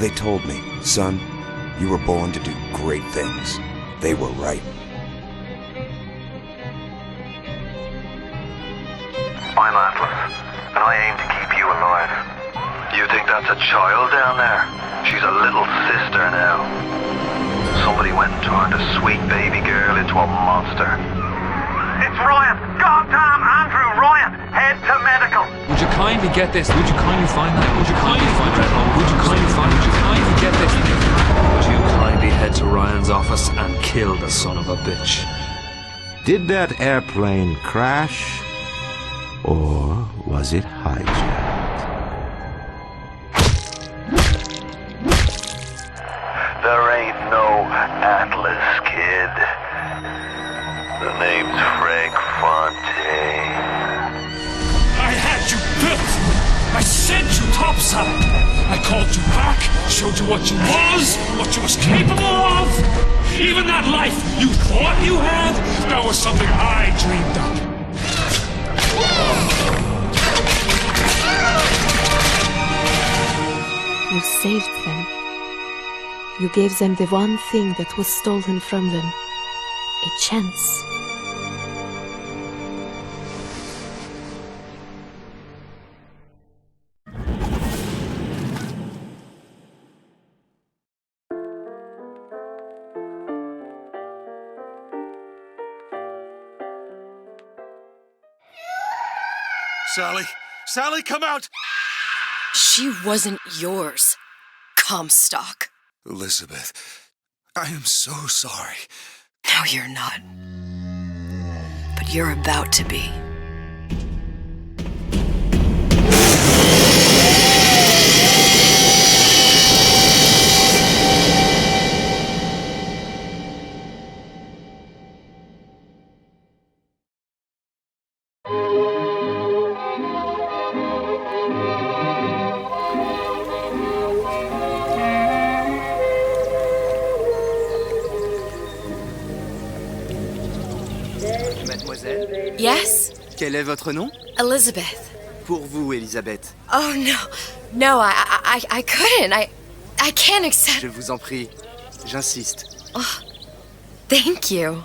They told me, son, you were born to do great things. They were right. I'm Atlas, and I aim to keep you alive. You think that's a child down there? She's a little sister now. Somebody went and turned a sweet baby girl into a monster. It's Ryan! Goddamn Andrew Ryan! Head to medical! Would you kindly get this? Would you kindly find that? Would you kindly find that? Would you kindly find? Would you kindly get this? Would you kindly head to Ryan's office and kill the son of a bitch? Did that airplane crash? Or was it hijacked? There ain't no Atlas, kid. The name's Frank Fontaine. I had you built! I sent you topside! I called you back, showed you what you was capable of! Even that life you thought you had, that was something I dreamed up. You saved them. You gave them the one thing that was stolen from them. A chance. Sally! Sally, come out! She wasn't yours, Comstock. Elizabeth, I am so sorry. No, you're not. But you're about to be. Mademoiselle? Yes? Quel est votre nom? Elizabeth. Pour vous, Elisabeth. Oh, no. No, I couldn't. I can't accept... Je vous en prie. J'insiste. Oh, thank you.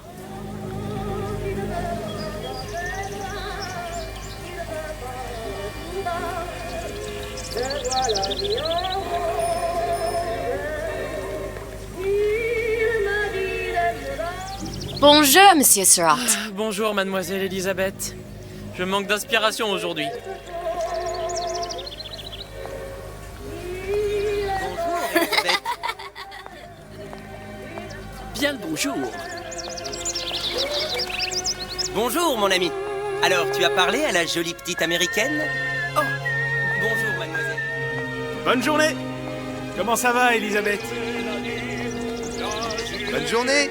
Bonjour, Monsieur Surratt. Bonjour, mademoiselle Elisabeth. Je manque d'inspiration aujourd'hui. Bonjour, Elisabeth. Bien le bonjour. Bonjour, mon ami. Alors, tu as parlé à la jolie petite américaine? Oh, bonjour, mademoiselle. Bonne journée. Comment ça va, Elisabeth? Bonne journée.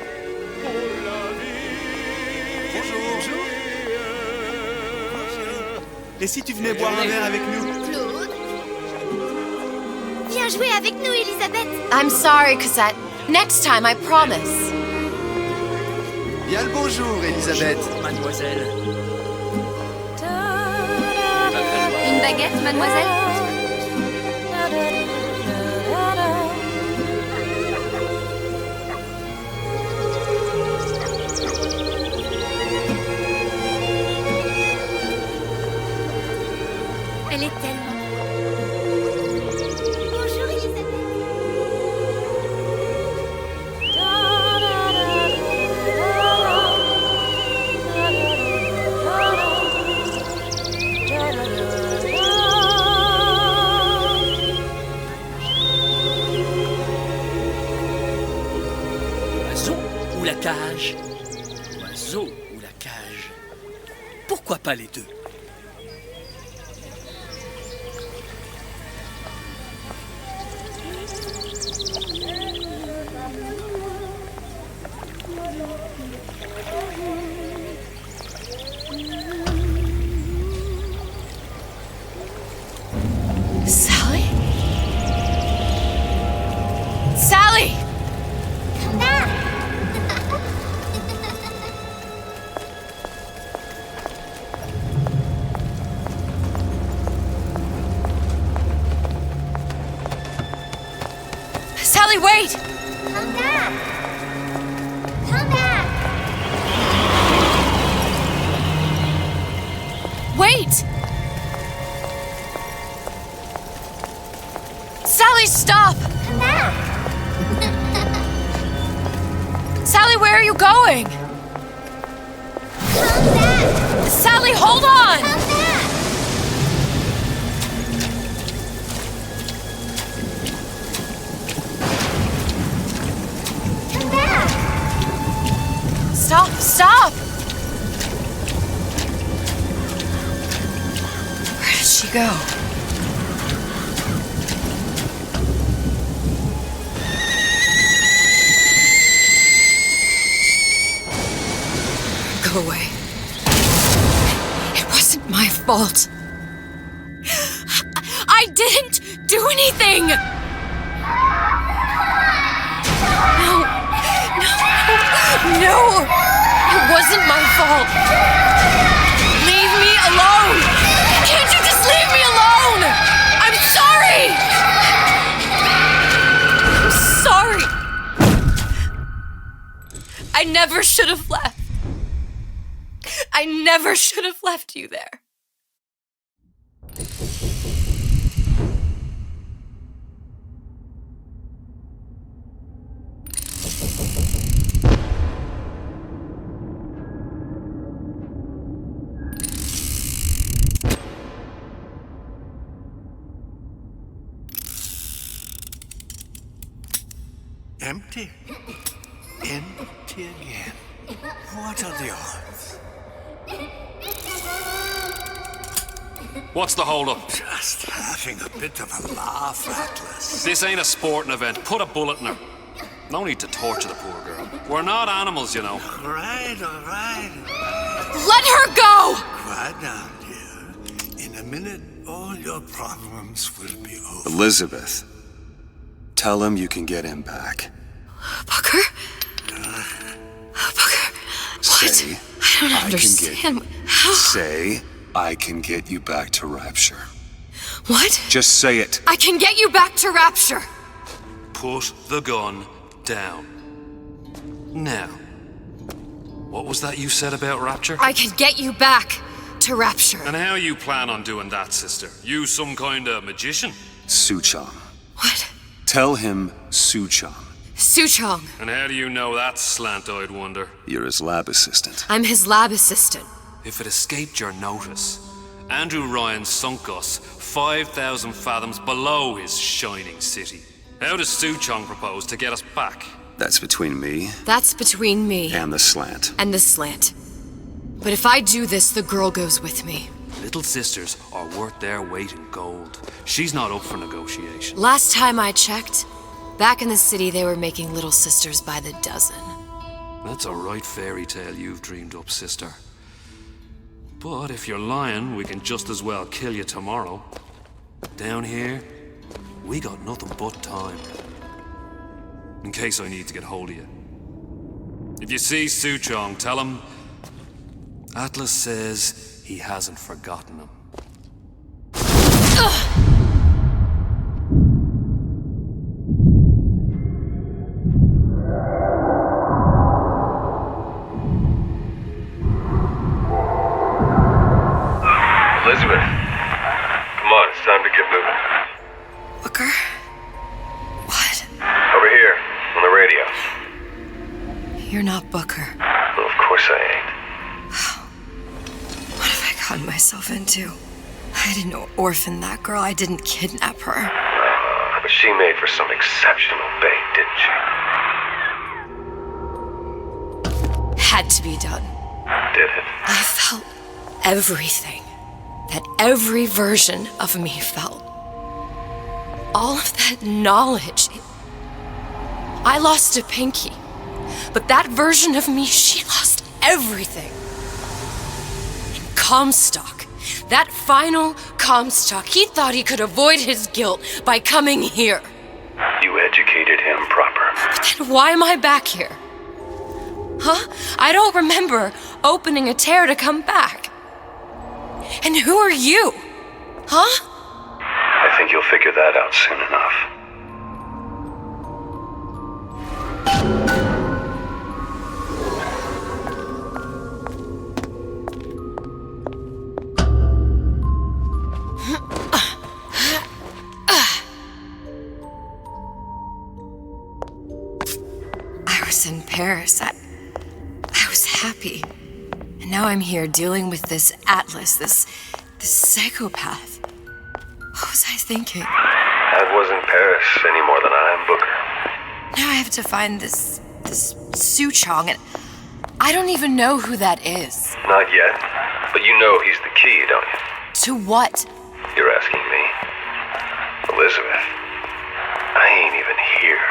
Et si tu venais boire un verre avec nous? Claude? Viens jouer avec nous, Elisabeth. I'm sorry, Cosette. Next time, I promise. Bien le bonjour, Elisabeth. Bonjour, mademoiselle. Une baguette, mademoiselle? Elle est tellement... Bonjour, Elisabeth. Oiseau ou la cage? Oiseau ou la cage? Pourquoi pas les deux? Sally? Sally! stop! Come back! Sally, where are you going? Come back! Sally, hold on! Come back! Come back! Stop, stop! Where did she go? Go away. It wasn't my fault. I didn't do anything! No! It wasn't my fault! Leave me alone! Can't you just leave me alone? I'm sorry! I'm sorry! I never should have left. I never should have left you there. Empty? Empty again. What are the odds? What's the hold-up? Just having a bit of a laugh, Atlas. This ain't a sporting event. Put a bullet in her. No need to torture the poor girl. We're not animals, you know. All right. Let her go! Quiet down, dear. In a minute, all your problems will be over. Elizabeth, tell him you can get him back. Booker? Booker, what? Say, I don't understand. How? Say, I can get you back to Rapture. What? Just say it. I can get you back to Rapture. Put the gun down. Now, what was that you said about Rapture? I can get you back to Rapture. And how you plan on doing that, sister? You some kind of magician? Suchong. What? Tell him Suchong. Suchong. And how do you know that, slant-eyed wonder? You're his lab assistant. I'm his lab assistant. If it escaped your notice, Andrew Ryan sunk us 5,000 fathoms below his shining city. How does Suchong propose to get us back? That's between me That's between me and the slant. and the slant. But if I do this, the girl goes with me. Little sisters are worth their weight in gold. She's not up for negotiation. Last time I checked, back in the city they were making little sisters by the dozen. That's a right fairy tale you've dreamed up, sister. But if you're lying, we can just as well kill you tomorrow. Down here, we got nothing but time. In case I need to get hold of you. If you see Suchong, tell him Atlas says he hasn't forgotten him. Elizabeth, come on, it's time to get moving. Booker? What? Over here, on the radio. You're not Booker. Well, of course I ain't. What have I gotten myself into? I didn't orphan that girl. I didn't kidnap her. But she made for some exceptional bait, didn't she? Had to be done. Did it? I felt everything that every version of me felt. All of that knowledge. I lost a pinky. But that version of me, she lost everything. And Comstock, that final Comstock, he thought he could avoid his guilt by coming here. You educated him proper. But then why am I back here? Huh? I don't remember opening a tear to come back. And who are you? Huh? I think you'll figure that out soon enough. happy. And now I'm here dealing with this Atlas, this psychopath. What was I thinking? That wasn't Paris any more than I am Booker. Now I have to find this Suchong, and I don't even know who that is. Not yet, but you know he's the key, don't you? To what? You're asking me. Elizabeth, I ain't even here.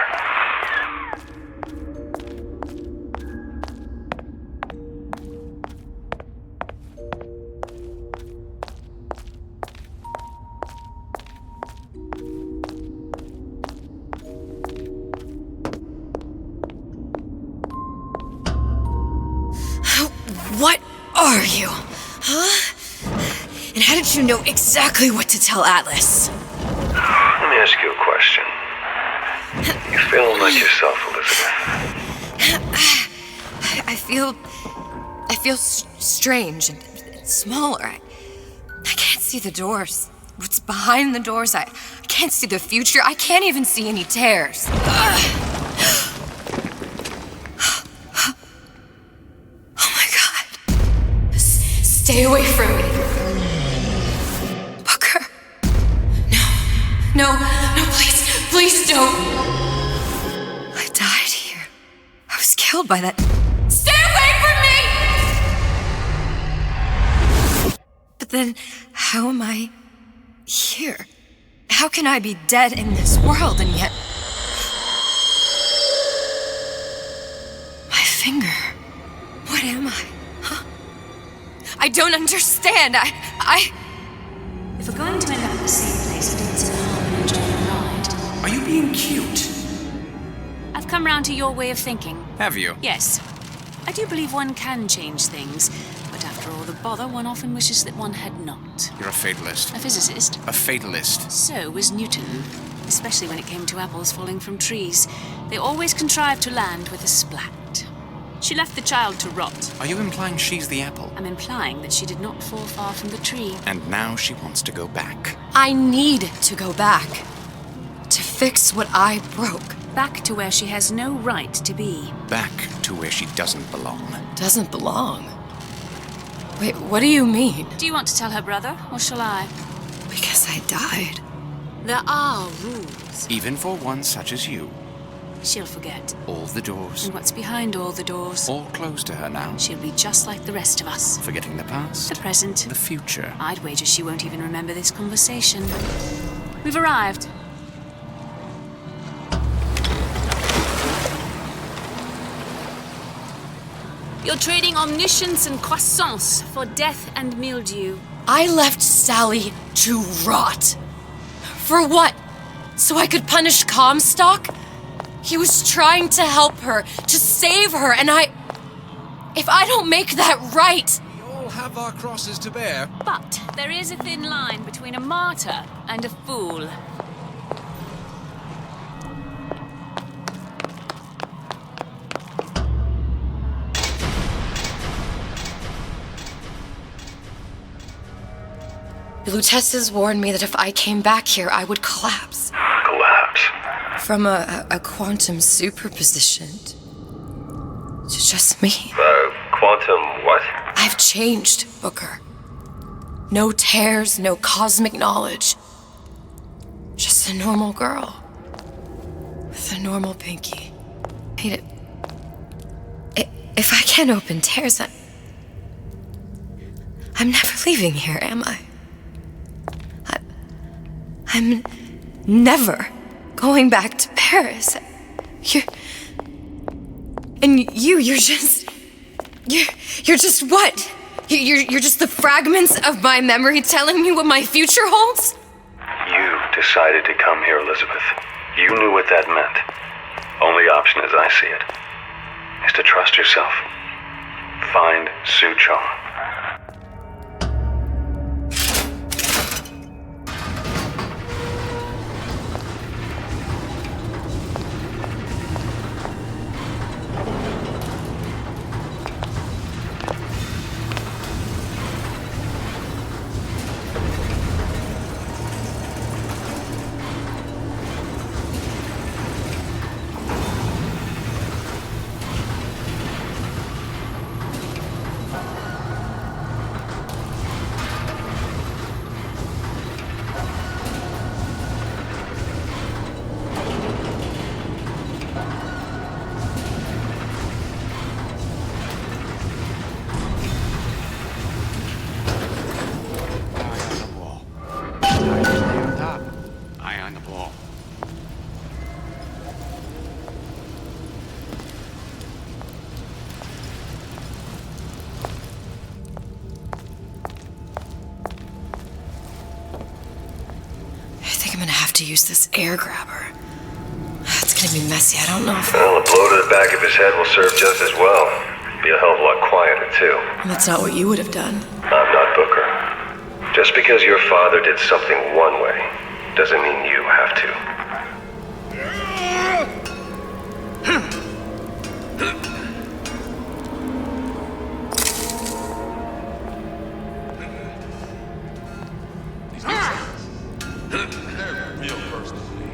What are you? Huh? And how did you know exactly what to tell Atlas? Let me ask you a question. You feeling like yourself, Elizabeth? I feel strange and smaller. I can't see the doors. What's behind the doors? I can't see the future. I can't even see any tears. Stay away from me. Booker. No, please don't. I died here. I was killed by that. Stay away from me! But then, how am I here? How can I be dead in this world and yet... My finger. What am I? I don't understand. If we're going to end up at the same place, I didn't see the harm in enjoying the ride. Are you being cute? I've come round to your way of thinking. Have you? Yes. I do believe one can change things, but after all the bother, one often wishes that one had not. You're a fatalist. A physicist. A fatalist. So was Newton, especially when it came to apples falling from trees. They always contrived to land with a splat. She left the child to rot. Are you implying she's the apple? I'm implying that she did not fall far from the tree. And now she wants to go back. I need to go back. To fix what I broke. Back to where she has no right to be. Back to where she doesn't belong. Doesn't belong? Wait, what do you mean? Do you want to tell her brother, or shall I? Because I died. There are rules. Even for one such as you. She'll forget. All the doors. And what's behind all the doors. All closed to her now. She'll be just like the rest of us. Forgetting the past. The present. The future. I'd wager she won't even remember this conversation. We've arrived. You're trading omniscience and croissance for death and mildew. I left Sally to rot. For what? So I could punish Comstock? He was trying to help her, to save her, and if I don't make that right... We all have our crosses to bear. But there is a thin line between a martyr and a fool. The Lutesses warned me that if I came back here, I would collapse. Collapse? From a quantum superposition to just me. Quantum what? I've changed, Booker. No tears, no cosmic knowledge. Just a normal girl. With a normal pinky. If I can't open tears, I'm never leaving here, am I? I'm never going back to Paris. You're just what? You're just the fragments of my memory telling me what my future holds? You decided to come here, Elizabeth. You knew what that meant. Only option, as I see it, is to trust yourself. Find Suchong. to use this air grabber. It's gonna be messy, I don't know if... Well, a blow to the back of his head will serve just as well. Be a hell of a lot quieter, too. That's not what you would have done. I'm not Booker. Just because your father did something one way, doesn't mean you have to. They're real personal to me.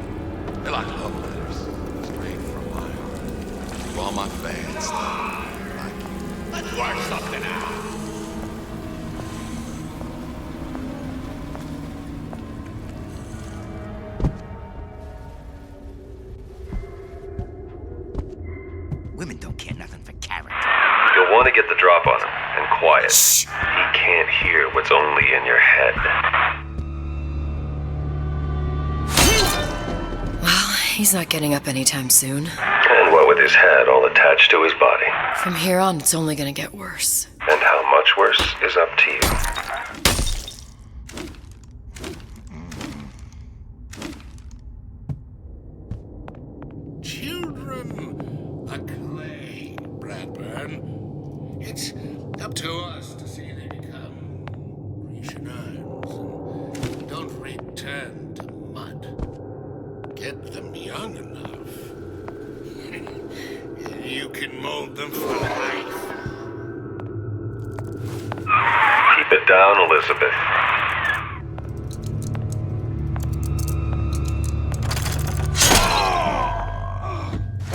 They're like love letters, straight from my heart. To all my fans, like you. Let's work something out. Women don't care nothing for character. You'll want to get the drop on him, and quiet. He can't hear what's only in your head. Well, he's not getting up anytime soon. And what with his head all attached to his body. From here on, it's only gonna get worse. And how much worse is up to you. It's up to us to see they become Grecian urns and don't return to mud. Get them young enough. You can mold them for life. Keep it down, Elizabeth.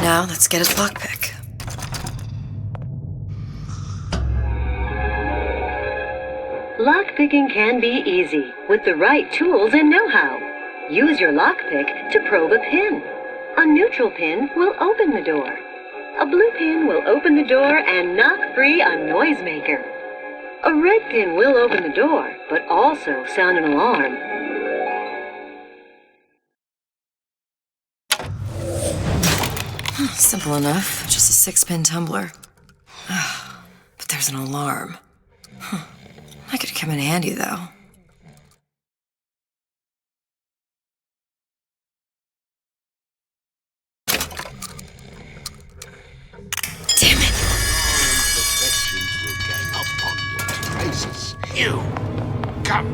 Now, let's get his lockpick. Lockpicking can be easy with the right tools and know-how. Use your lockpick to probe a pin. A neutral pin will open the door. A blue pin will open the door and knock free a noisemaker. A red pin will open the door, but also sound an alarm. Simple enough. Just a 6-pin tumbler. But there's an alarm. That could come in handy, though. Damn it! Imperfections will gang up on your traces. You, come.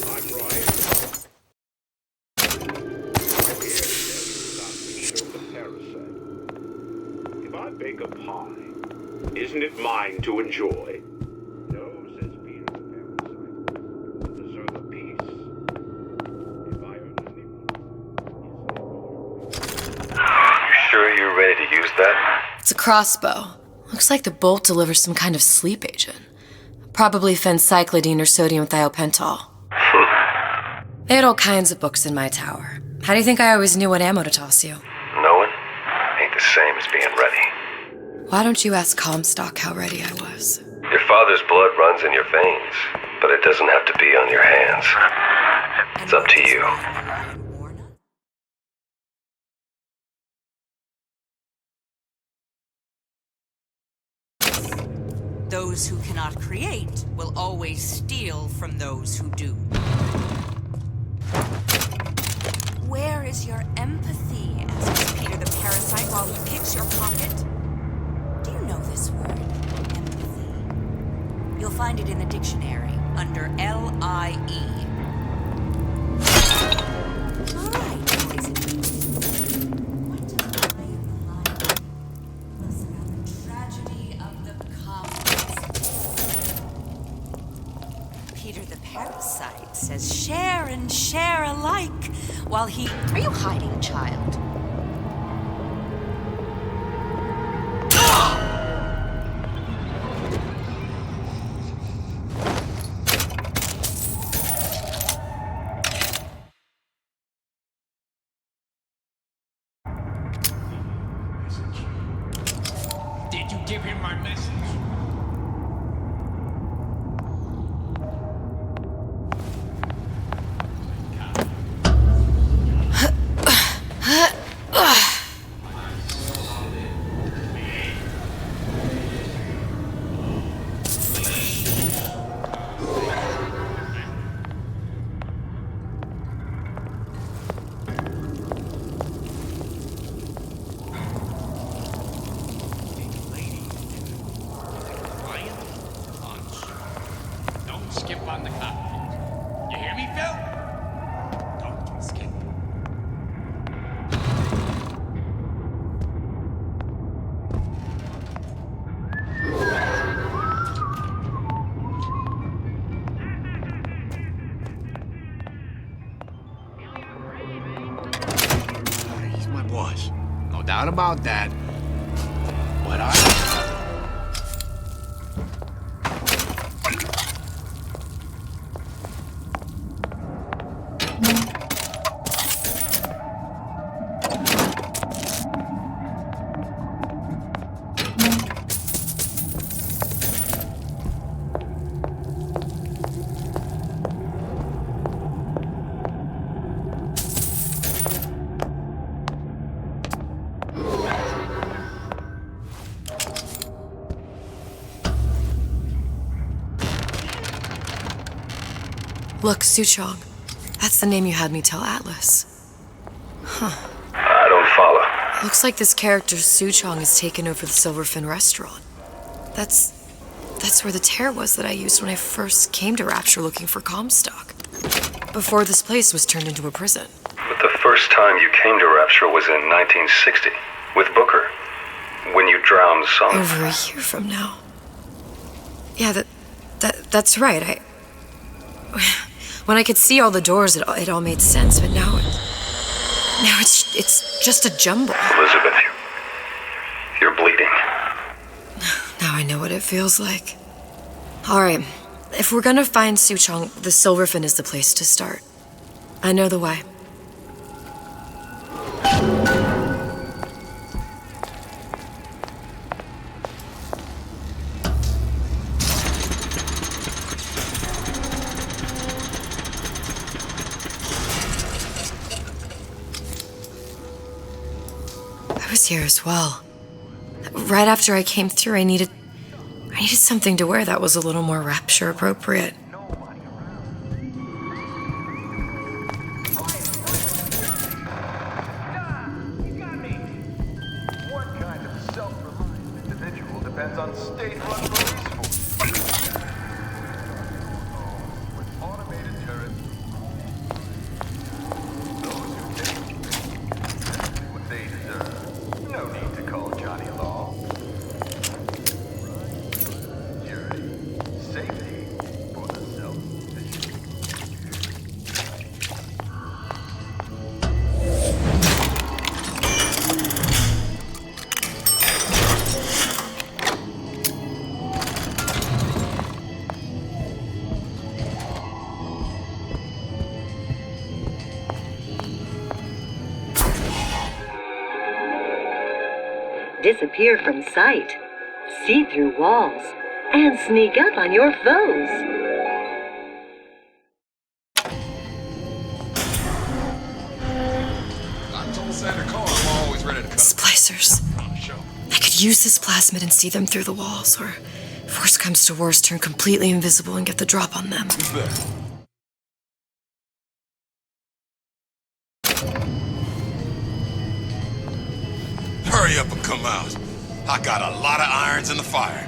I'm Ryan. If I bake a pie, isn't it mine to enjoy? No, says Peter the parasite. Deserve a piece. If I earn a nickel. You sure you're ready to use that? It's a crossbow. Looks like the bolt delivers some kind of sleep agent. Probably phencyclidine or sodium thiopental. They had all kinds of books in my tower. How do you think I always knew what ammo to toss you? Knowing ain't the same as being ready. Why don't you ask Comstock how ready I was? Your father's blood runs in your veins, but it doesn't have to be on your hands. It's up to you. Those who cannot create will always steal from those who do. Where is your empathy? Asks Peter the parasite while he picks your pocket. Do you know this word, empathy? You'll find it in the dictionary under L-I-E. All right, boys and girls. What do we lay behind? Listen about the tragedy of the commons. Peter the parasite says share and share alike, while he... Are you hiding, child? Did you give him my message? was. No doubt about that. But I... Look, Suchong. That's the name you had me tell Atlas. Huh. I don't follow. Looks like this character Suchong has taken over the Silverfin restaurant. That's where the tear was that I used when I first came to Rapture looking for Comstock. Before this place was turned into a prison. But the first time you came to Rapture was in 1960, with Booker, when you drowned some... Over a year from now. Yeah, that's right. When I could see all the doors, it all made sense, but now it's just a jumble. Elizabeth, you're bleeding. Now I know what it feels like. All right, if we're gonna find Suchong, the Silverfin is the place to start. I know the way. I was here as well. Right after I came through, I needed something to wear that was a little more Rapture appropriate. What kind of self-reliant individual depends on state-run police force? With automated turrets, those who take exactly what they deserve. No need to call Johnny Law. Security, safety for the self-sufficient. Disappear from sight, see through walls, and sneak up on your foes. I told Santa Claus I'm always ready to cut. Splicers. I could use this plasmid and see them through the walls, or if worst comes to worst, turn completely invisible and get the drop on them. Who's there? Hurry up and come out. I got a lot of irons in the fire.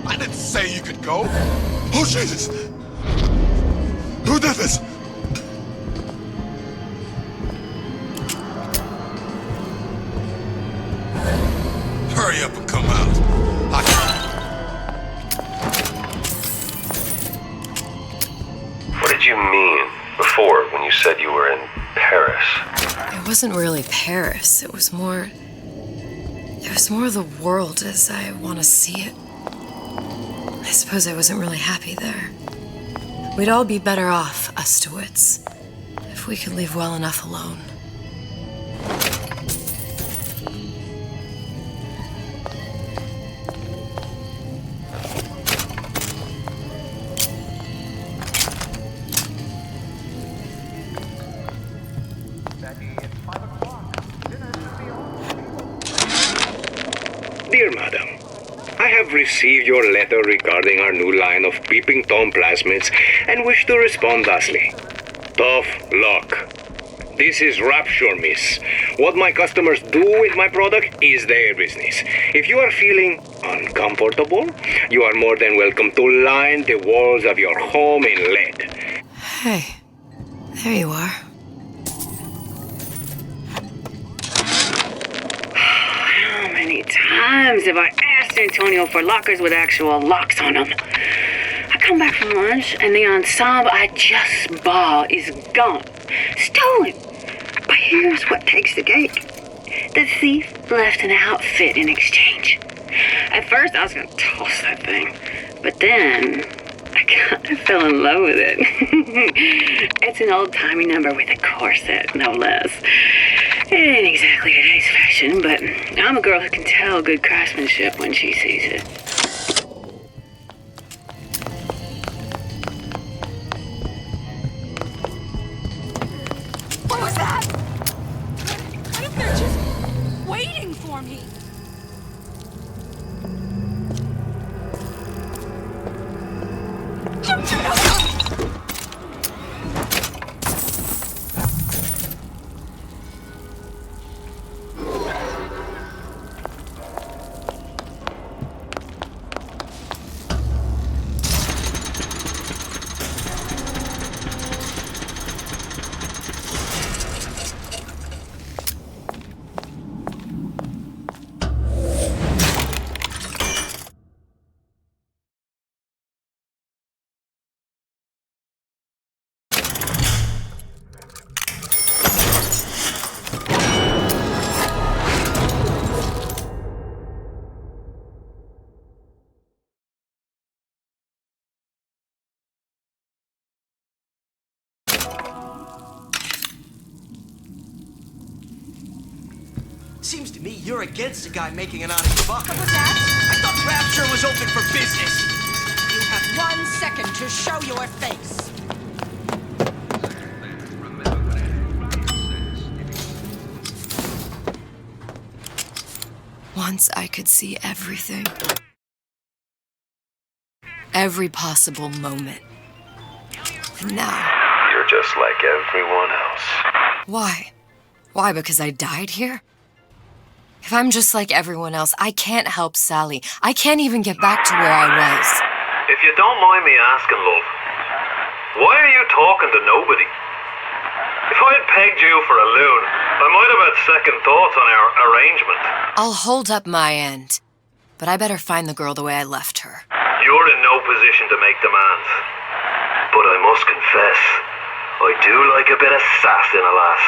I didn't say you could go. Oh, Jesus! Who did this? Hurry up and come out. What did you mean before when you said you were in Paris? It wasn't really Paris. It was more the world as I want to see it. I suppose I wasn't really happy there. We'd all be better off, us DeWitts, if we could leave well enough alone. Dear Madam, I have received your letter regarding our new line of peeping Tom plasmids and wish to respond thusly. Tough luck. This is Rapture, miss. What my customers do with my product is their business. If you are feeling uncomfortable, you are more than welcome to line the walls of your home in lead. Hey, there you are. How many times have I asked Antonio for lockers with actual locks on them? Come from lunch, and the ensemble I just bought is gone. Stolen. But here's what takes the cake. The thief left an outfit in exchange. At first, I was going to toss that thing. But then, I kind of fell in love with it. It's an old-timey number with a corset, no less. It ain't exactly today's fashion, but I'm a girl who can tell good craftsmanship when she sees it. What was that? What if they're just waiting for me? Seems to me you're against a guy making an honest buck. What was that? I thought Rapture was open for business. You have 1 second to show your face. Once I could see everything. Every possible moment. And now... You're just like everyone else. Why? Why, because I died here? If I'm just like everyone else, I can't help Sally. I can't even get back to where I was. If you don't mind me asking, love, why are you talking to nobody? If I'd pegged you for a loon, I might have had second thoughts on our arrangement. I'll hold up my end, but I better find the girl the way I left her. You're in no position to make demands. But I must confess, I do like a bit of sass in a lass.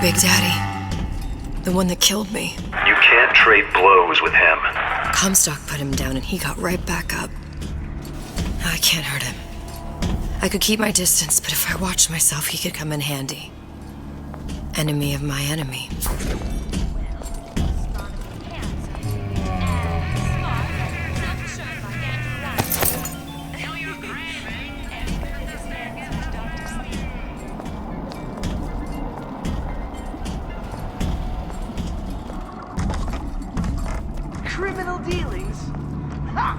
Big Daddy. The one that killed me. You can't trade blows with him. Comstock put him down and he got right back up. I can't hurt him. I could keep my distance, but if I watched myself, he could come in handy. Enemy of my enemy. Criminal dealings? Ha!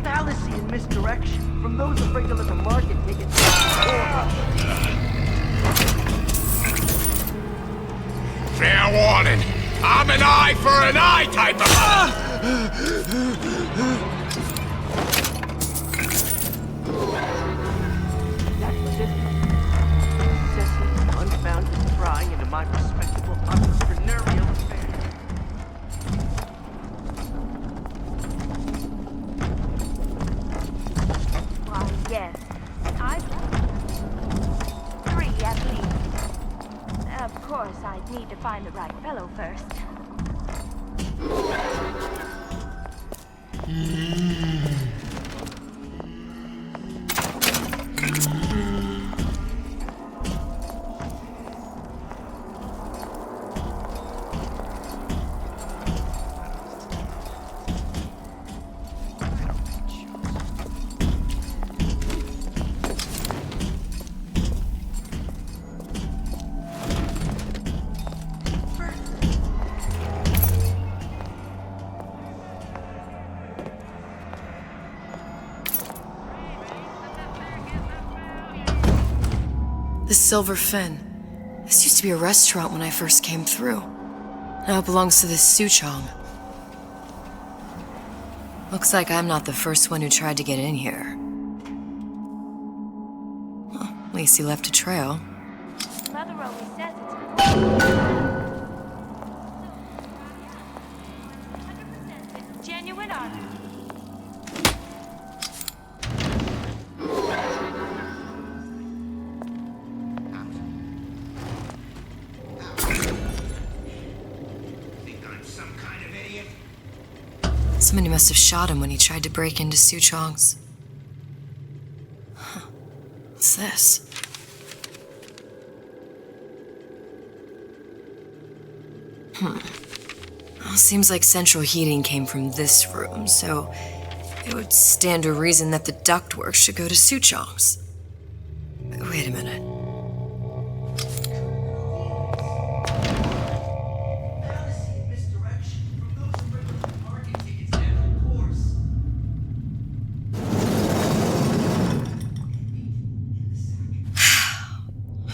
Fallacy and misdirection from those afraid to let the market take it. Fair warning. I'm an eye for an eye type of... That's persistent, unfounded prying into my respectable entrepreneurial affairs. Yes, I've 3 at least. Of course, I'd need to find the right fellow first. The Silver Fin. This used to be a restaurant when I first came through. Now it belongs to this Suchong. Looks like I'm not the first one who tried to get in here. Well, at least he left a trail. Mother always says it's genuine art. Somebody must have shot him when he tried to break into Suchong's. Huh. What's this? Well, seems like central heating came from this room, so it would stand to reason that the ductwork should go to Suchong's. Wait a minute.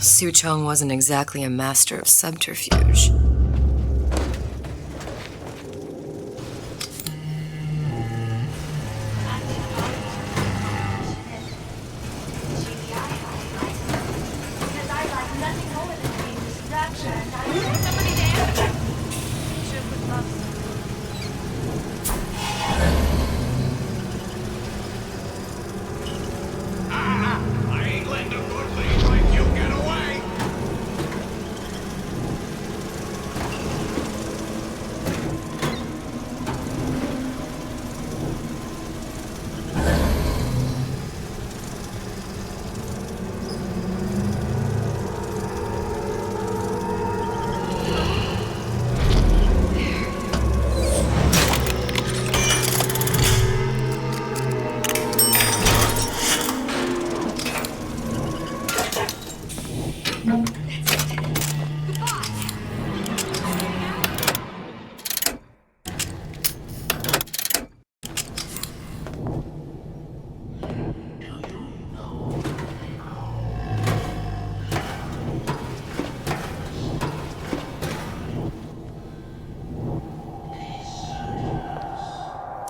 Suchong wasn't exactly a master of subterfuge.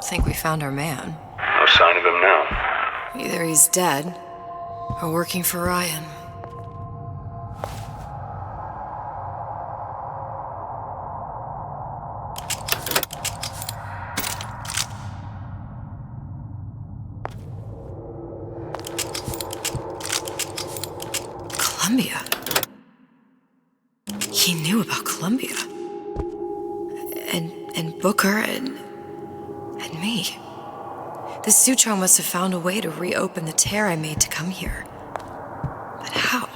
I think we found our man. No sign of him now. Either he's dead, or working for Ryan. Columbia. He knew about Columbia. And Booker and me. The Suchong must have found a way to reopen the tear I made to come here. But how?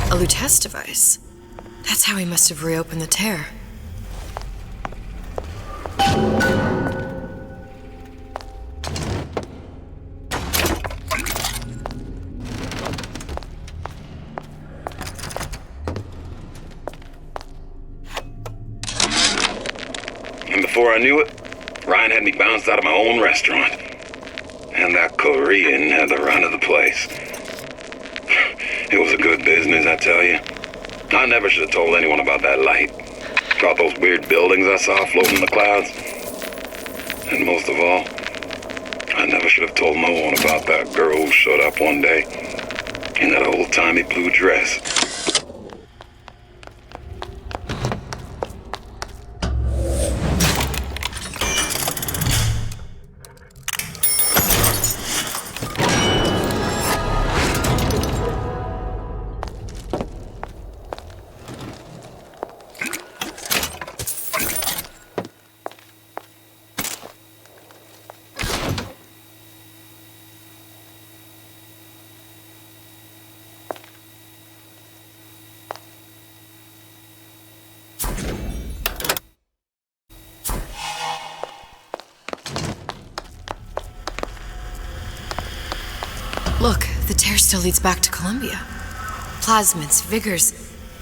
A Lutece device. That's how he must have reopened the tear. And before I knew it, Ryan had me bounced out of my own restaurant. And that Korean had the run of the place. It was a good business, I tell you. I never should have told anyone about that light. About those weird buildings I saw floating in the clouds. And most of all, I never should have told no one about that girl who showed up one day in that old-timey blue dress. Look, the tear still leads back to Columbia. Plasmids, vigors.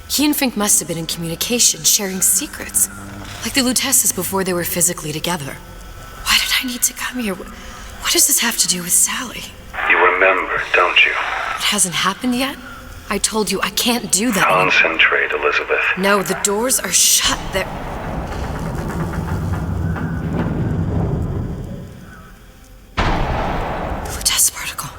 He and Fink must have been in communication, sharing secrets. Like the Lutesses before they were physically together. Why did I need to come here? What does this have to do with Sally? You remember, don't you? It hasn't happened yet? I told you I can't do that. Concentrate, Elizabeth. No, the doors are shut. They're... Lutece particle.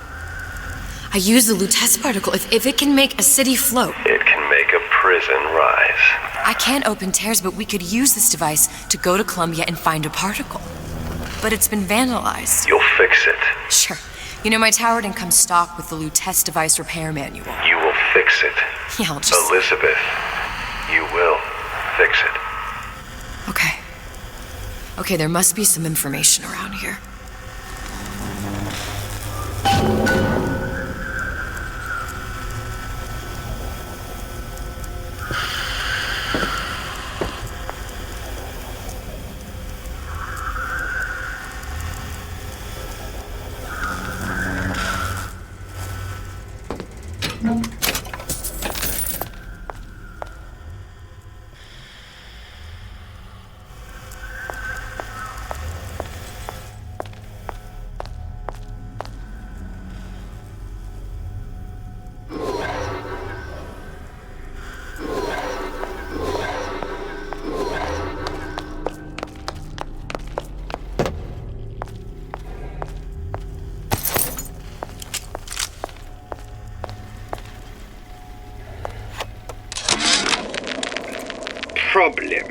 I use the Lutece particle. If it can make a city float... It can make a prison rise. I can't open tears, but we could use this device to go to Columbia and find a particle. But it's been vandalized. You'll fix it. Sure. You know, my tower didn't come stock with the Lutece device repair manual. You will fix it. Yeah, I'll just... Elizabeth, you will fix it. Okay. Okay, there must be some information around here. Problem.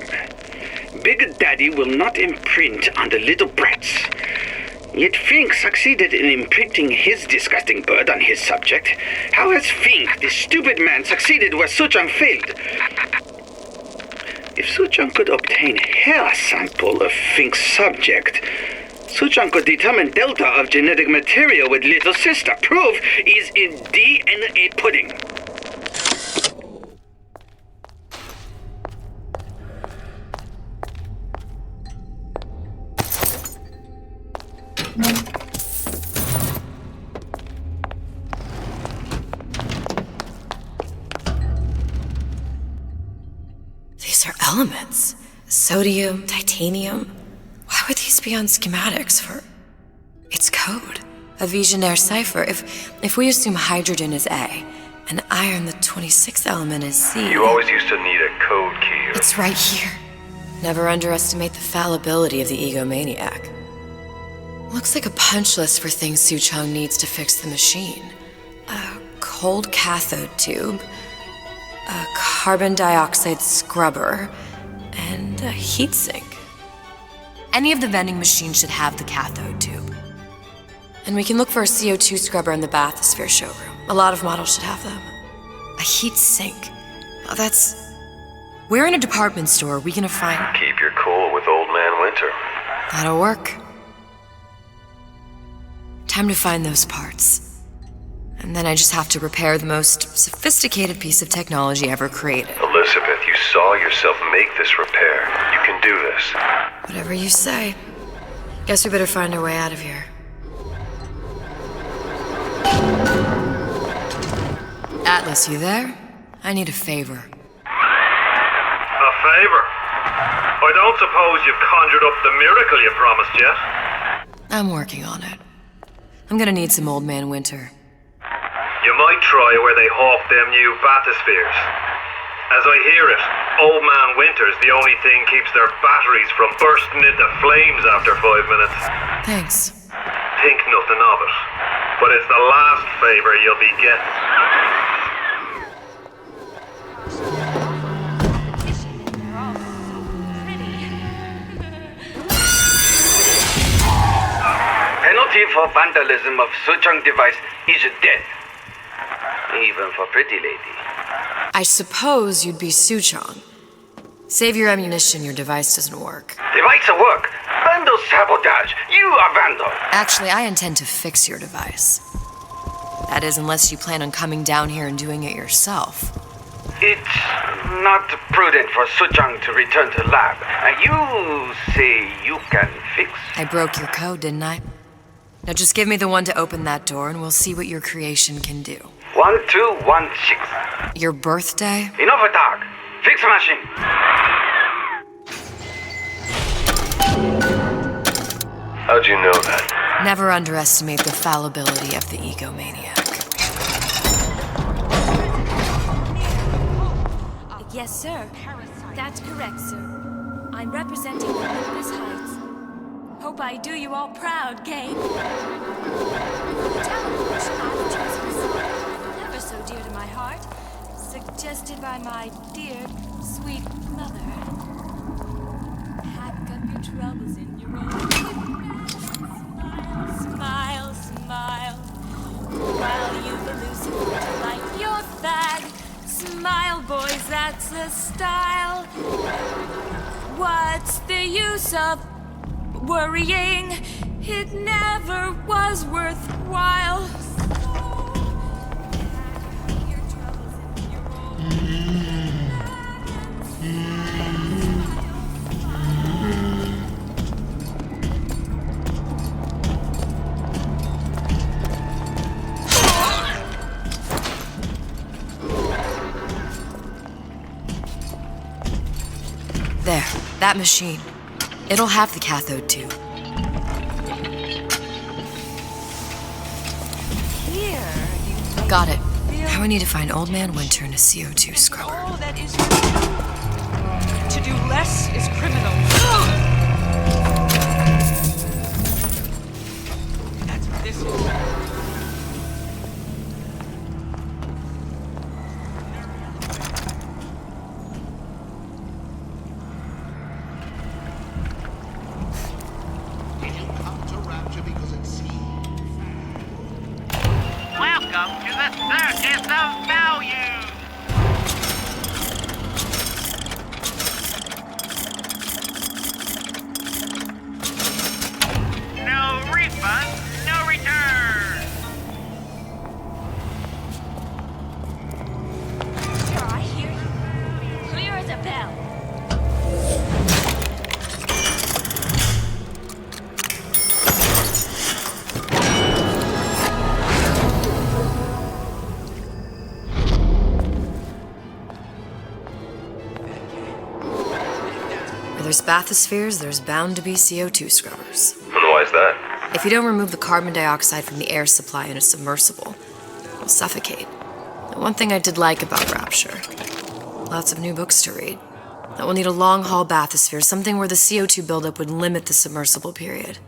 Big Daddy will not imprint on the little brats. Yet Fink succeeded in imprinting his disgusting bird on his subject. How has Fink, this stupid man, succeeded where Suchong failed? If Suchong could obtain hair sample of Fink's subject, Suchong could determine delta of genetic material with little sister. Proof is in DNA pudding. These are elements. Sodium, titanium. Why would these be on schematics for... It's code. A Visionaire cipher. If we assume hydrogen is A, and iron, the 26th element, is C... You always used to need a code key. It's right here. Never underestimate the fallibility of the egomaniac. Looks like a punch list for things Suchong needs to fix the machine. A cold cathode tube, a carbon dioxide scrubber, and a heatsink. Any of the vending machines should have the cathode tube. And we can look for a CO2 scrubber in the bathysphere showroom. A lot of models should have them. A heat sink. Oh, that's... Where in a department store are we gonna find... Keep your cool with Old Man Winter. That'll work. Time to find those parts. And then I just have to repair the most sophisticated piece of technology ever created. Elizabeth, you saw yourself make this repair. You can do this. Whatever you say. Guess we better find our way out of here. Atlas, you there? I need a favor. A favor? I don't suppose you've conjured up the miracle you promised yet? I'm working on it. I'm gonna need some Old Man Winter. You might try where they hawk them new bathyspheres. As I hear it, Old Man Winter's the only thing keeps their batteries from bursting into flames after 5 minutes. Thanks. Think nothing of it. But it's the last favor you'll be getting. Penalty for vandalism of Suchong device is death. Even for pretty lady. I suppose you'd be Suchong. Save your ammunition, your device doesn't work. Device will work. Vandal sabotage. You are vandal. Actually, I intend to fix your device. That is, unless you plan on coming down here and doing it yourself. It's not prudent for Suchong to return to lab. You say you can fix? I broke your code, didn't I? Now just give me the one to open that door and we'll see what your creation can do. 1216. Your birthday? Enough talk. Fix the machine. How'd you know that? Never underestimate the fallibility of the egomaniac. Yes, sir. That's correct, sir. I'm representing Olympus Heights. Hope I do you all proud, gang. The teleportation I've chosen is ever so dear to my heart, suggested by my dear, sweet mother. Pack up your troubles in your own. Smile, smile, while you've elusive to light your fag. Smile, boys, that's the style. What's the use of worrying? It never was worthwhile. There, that machine. It'll have the cathode too. Here, Got it. Now we need to find Old Man Winter and a CO2 scrubber. All that is to do less is criminal. That's what this is. Welcome to the Circus of Value! No refund, no return! Sure, I hear you. Clear as a bell. Where there's bathyspheres, there's bound to be CO2 scrubbers. And why is that? If you don't remove the carbon dioxide from the air supply in a submersible, you'll suffocate. The one thing I did like about Rapture, lots of new books to read. That will need a long-haul bathysphere, something where the CO2 buildup would limit the submersible period.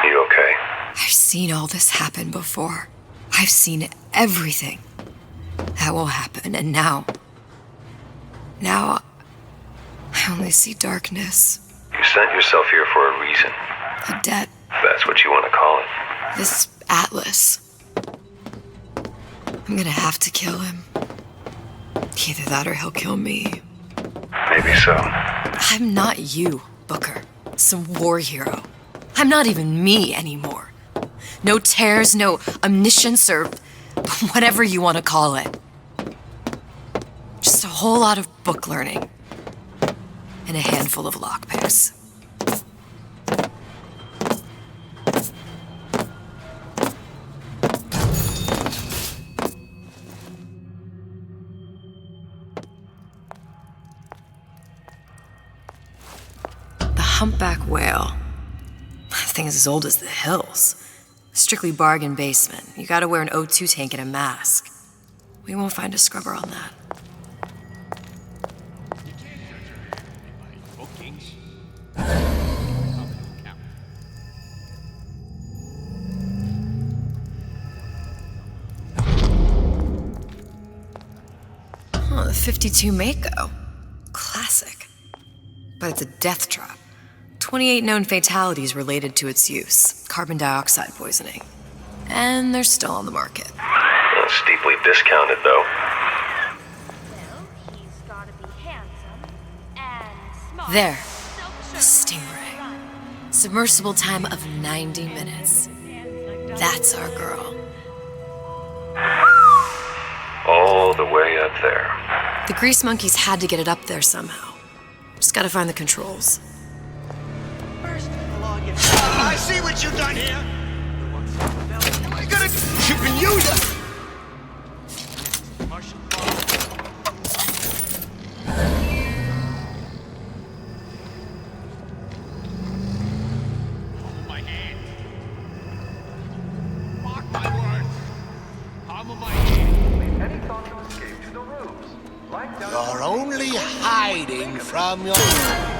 You okay? I've seen all this happen before. I've seen everything that will happen, and now I only see darkness. You sent yourself here for a reason. A debt. That's what you want to call it. This Atlas. I'm gonna have to kill him. Either that or he'll kill me. Maybe so. I'm not you, Booker. Some war hero. I'm not even me anymore. No tears, no omniscience, or whatever you want to call it. Just a whole lot of book learning. And a handful of lockpicks. The humpback whale. That thing is as old as the hills. Strictly bargain basement. You gotta wear an O2 tank and a mask. We won't find a scrubber on that. Oh, the 52 Mako. Classic. But it's a death trap. 28 known fatalities related to its use. Carbon dioxide poisoning. And they're still on the market. Well, steeply discounted, though. He's gotta be handsome and smart. There. The Stingray. Submersible time of 90 minutes. That's our girl. All the way up there. The grease monkeys had to get it up there somehow. Just gotta find the controls. I see what you've done here. Am I gonna keeping you down? You're only hiding from your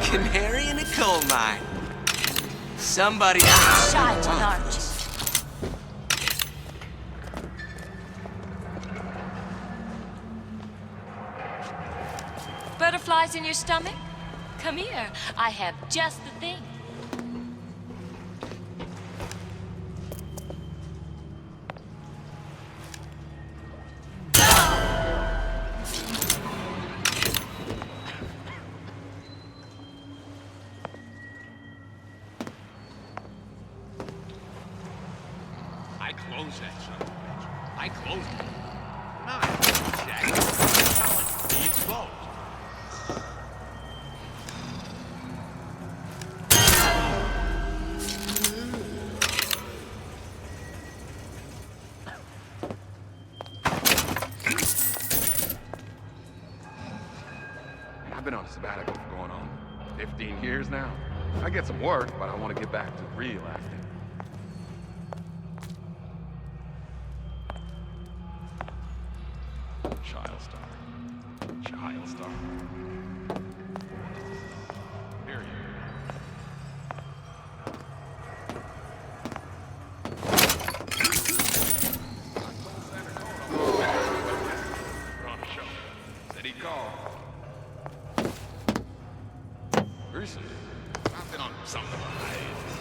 Canary in a coal mine. Somebody. Shy to large. Butterflies in your stomach? Come here. I have just the thing. I closed that son of a bitch. I closed it. No, Jack. I'm telling you, it's closed. I've been on a sabbatical for going on 15 years now. I get some work, but I want to get back to real acting. Child star. Period. On the show. Said he'd call. Recently, I've been on something of a hiatus.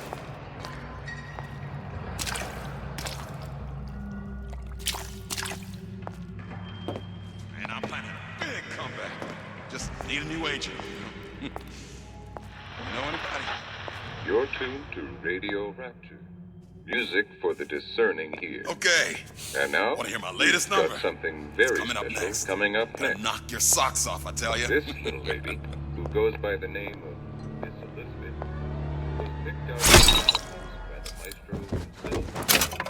And I'm planning a big comeback. Just need a new agent. You know anybody? You're tuned to Radio Rapture. Music for the discerning here. Okay. And now, Want to hear my latest we've got number? something very Coming up special next. coming up next. Knock your socks off, I tell you. This little lady, who goes by the name of Miss Elizabeth, was picked out by the maestro himself,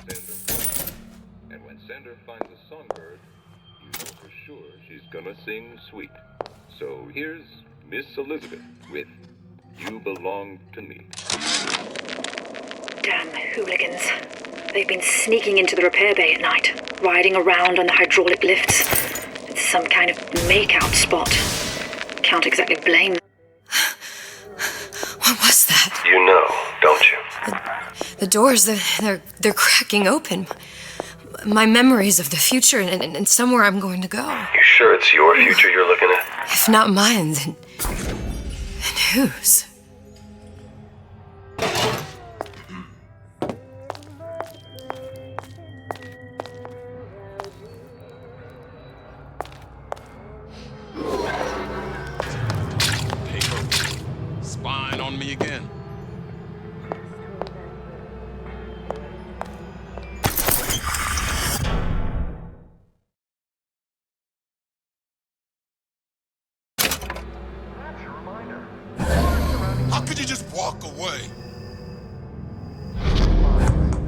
Sander. And when Sander finds a songbird, you know for sure she's gonna sing sweet. So here's Miss Elizabeth with You Belong to Me. Damn hooligans. They've been sneaking into the repair bay at night, riding around on the hydraulic lifts. It's some kind of makeout spot. Can't exactly blame them. What was that? You know, don't you? The doors, they're cracking open. My memories of the future and somewhere I'm going to go. You sure it's your future you're looking at? If not mine, then whose? Spying on me again. How could you just walk away?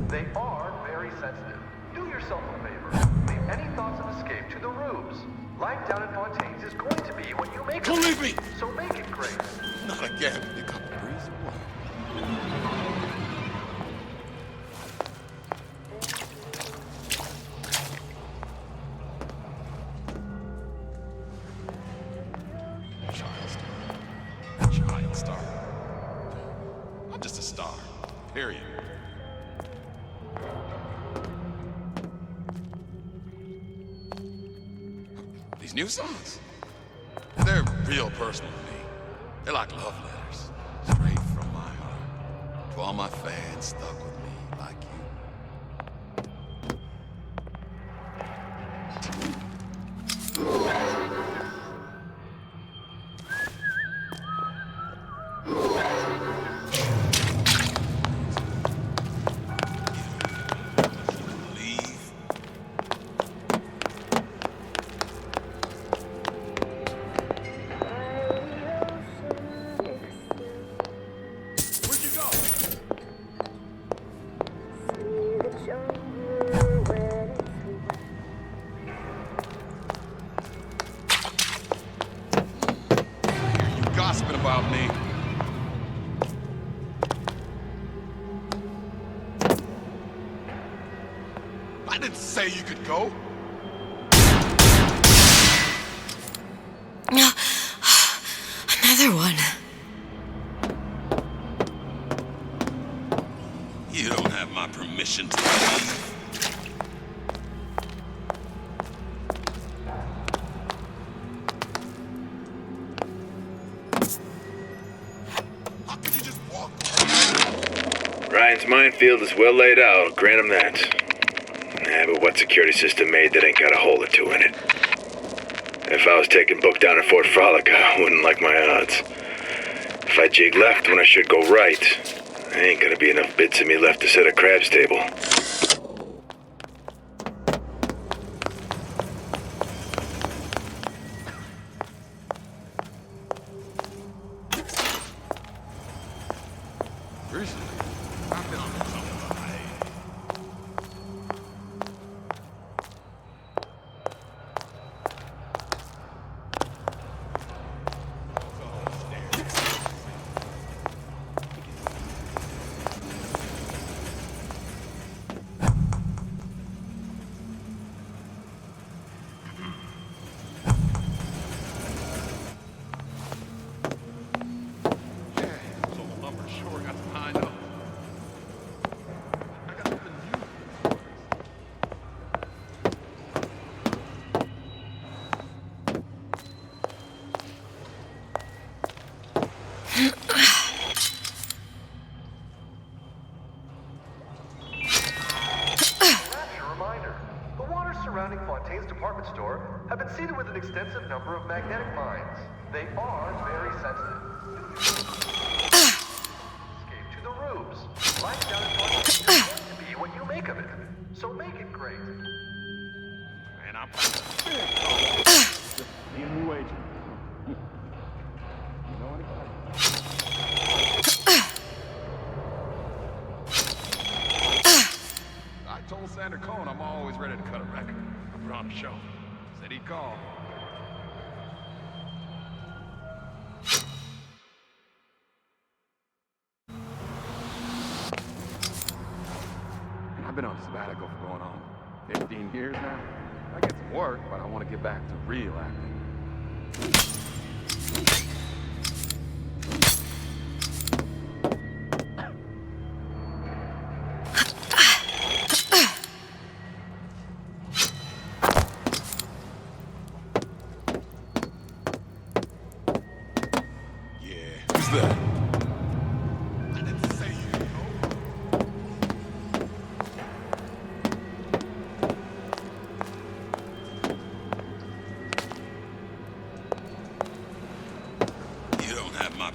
They are very sensitive. Do yourself a favor. Leave any thoughts of escape to the rubes. Life down in Fontaine's is going to be what you make it. Don't leave me! So make it great. Not again. You got the breeze away. Child star. I'm just a star. Period. These new songs, they're real personal to me. They're like love letters, straight from my heart. To all my fans stuck with me like you. about me. I didn't say you could go. Another one. You don't have my permission to leave. Ryan's minefield is well laid out, grant him that. But what security system made that ain't got a hole or two in it? If I was taking book down at Fort Frolic, I wouldn't like my odds. If I jig left when I should go right, there ain't gonna be enough bits of me left to set a crab's table. have been seeded with an extensive number of magnetic mines. They are very sensitive. Escape to the roofs. Life down in Parte is going to be what you make of it. So make it great. And I'm be a new agent. You know anybody? I told Sander Cohen I'm always ready to cut a record. I put on a show. Said he'd call. I've been on a sabbatical for going on 15 years now. I get some work, but I want to get back to real acting.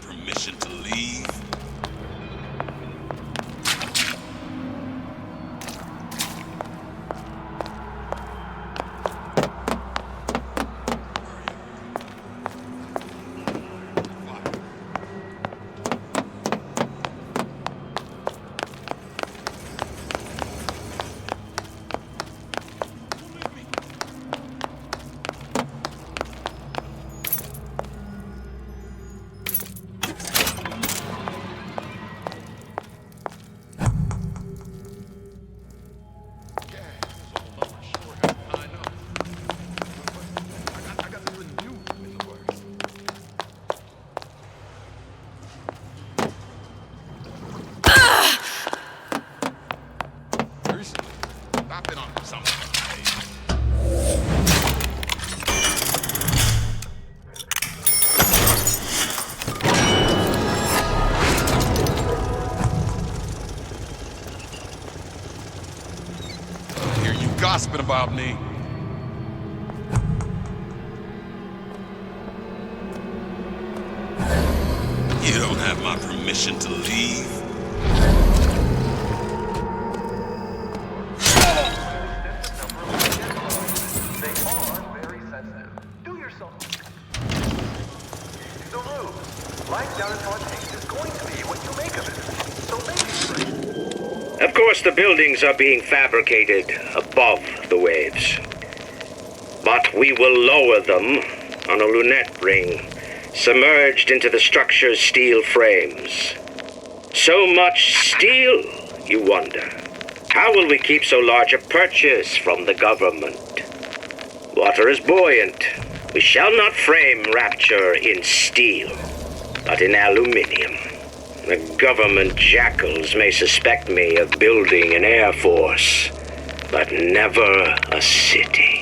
Permission to leave? Gossiping about me. You don't have my permission to leave. They are very sensitive. Do yourself the roofs. Life down in Fontaine is going to be what you make of it. So make it great. Of course, the buildings are being fabricated above the waves. But we will lower them on a lunette ring submerged into the structure's steel frames. So much steel, you wonder. How will we keep so large a purchase from the government? Water is buoyant. We shall not frame Rapture in steel, but in aluminium. The government jackals may suspect me of building an air force, but never a city.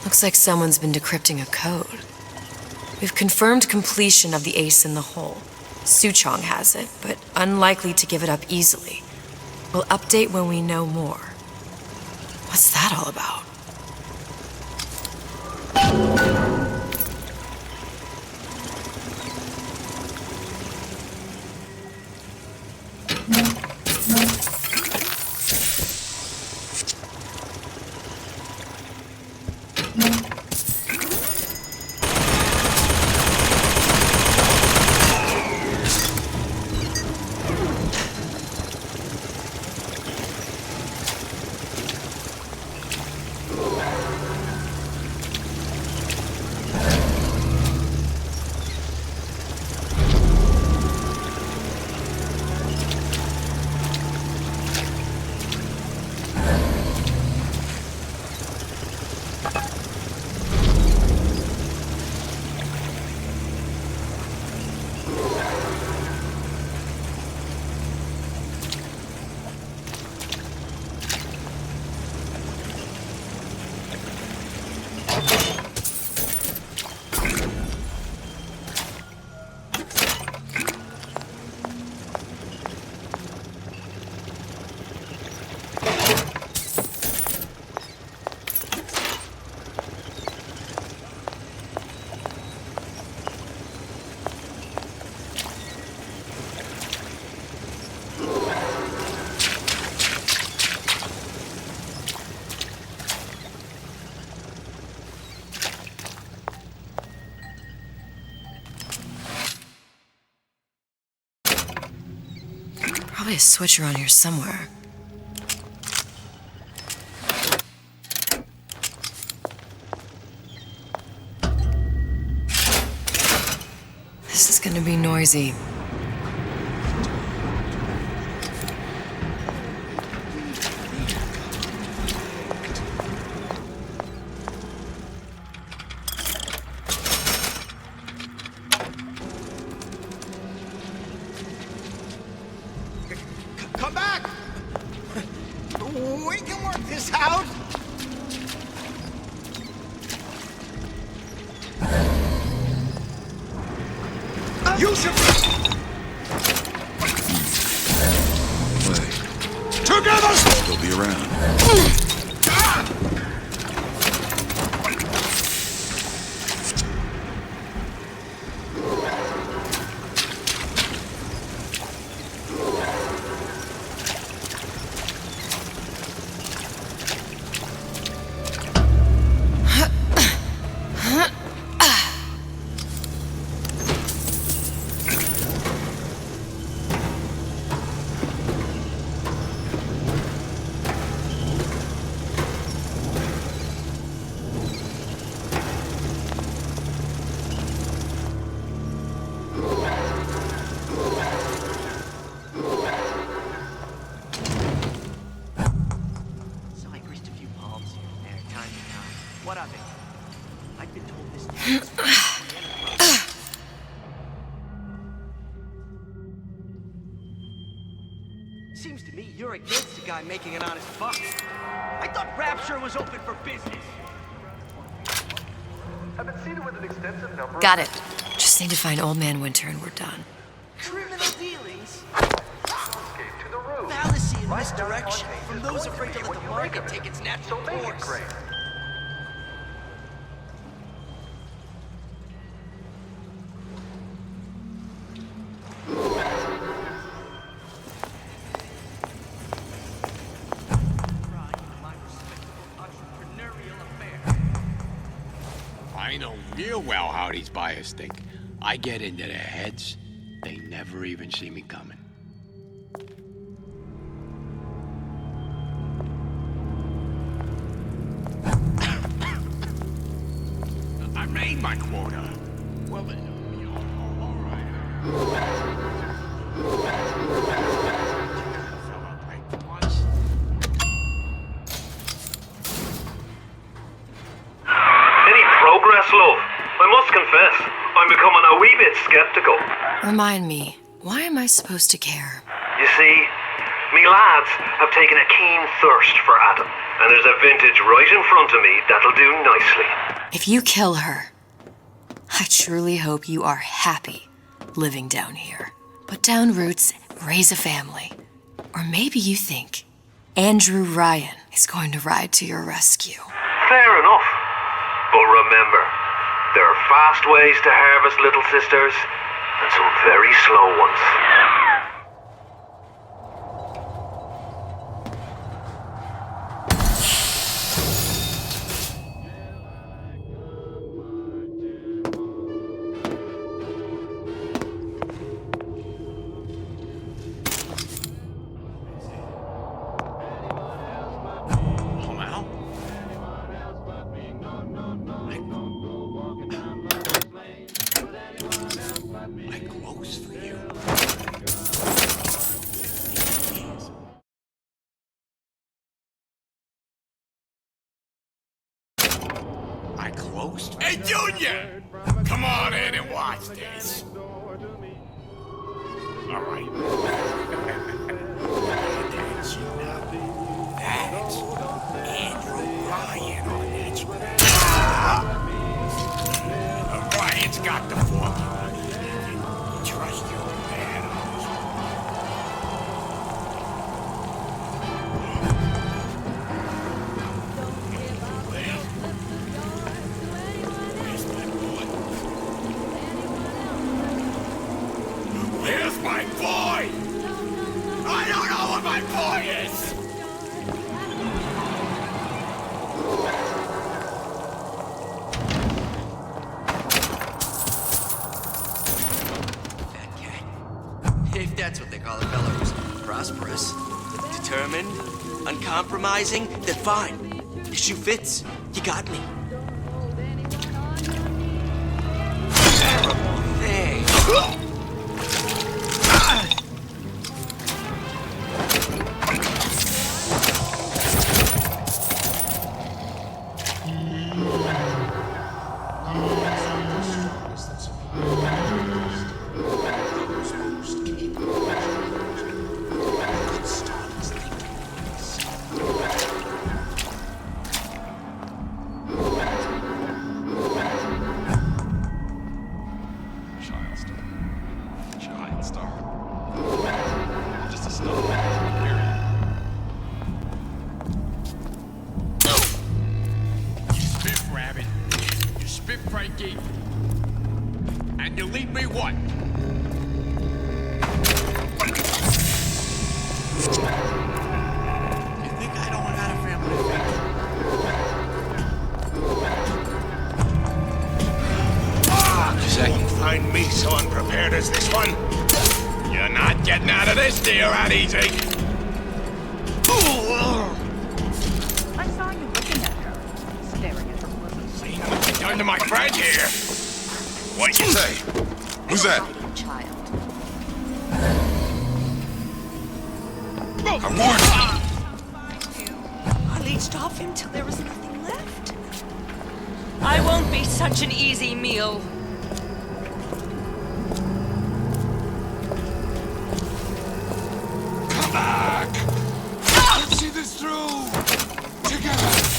Looks like someone's been decrypting a code. We've confirmed completion of the ace in the hole. Suchong has it, but unlikely to give it up easily. We'll update when we know more. What's that all about? Probably a switch around here somewhere. This is gonna be noisy. Come back! We can work this out! You should... Wait. Together! They'll be around. What of it? I've been told this. Seems to me you're against a guy making an honest buck. I thought Rapture was open for business. I've been seated with an extensive number. Got it. Just need to find Old Man Winter and we're done. Criminal dealings? escape to the roofs. Fallacy and Right down misdirection on from is those going to afraid to be let what the you market make of take it. its natural So make it course. great. I know real well how these buyers think. I get into their heads, they never even see me coming. I made my quota. Well, then, all right. Any progress, love? I must confess, I'm becoming a wee bit skeptical. Remind me, why am I supposed to care? You see, me lads have taken a keen thirst for Adam, and there's a vintage right in front of me that'll do nicely. If you kill her, I truly hope you are happy living down here. Put down roots, raise a family. Or maybe you think Andrew Ryan is going to ride to your rescue. Fair enough. But remember, there are fast ways to harvest little sisters, and some very slow ones. Hey, Junior! Come on in and watch this. All right. That's you now. That's Andrew Ryan on that screen. Ryan's got the formula. Trust your man. Where's my boy? I don't know what my boy is! If that's what they call a fellow who's prosperous, determined, uncompromising, then fine. The shoe fits. You got me. Terrible thing. Giant star. Just a star. Period. You spit rabbit. You spit Frankie. And you leave me what? You think I don't have a family to feed? You find me so unprepared as this one? You're not getting out of this deal that easy. I saw you looking at her, staring at her bosom. See what you've done to my friend here. What'd you say? Who's that? Child. I warned you. I leached off him till there was nothing left. I won't be such an easy meal. Come back. Let's see this through. Together.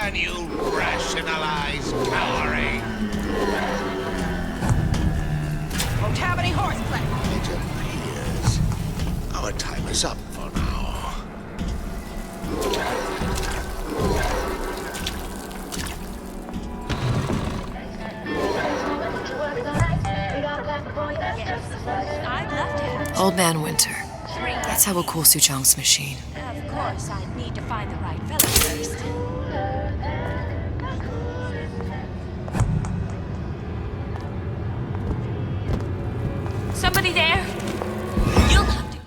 can you rationalize cowering? Won't have any horseplay. It appears our time is up for now. Old Man Winter. That's how we'll cool Suchong's machine. Of course, I'd need to find the right fellow first. Somebody there? You'll have to.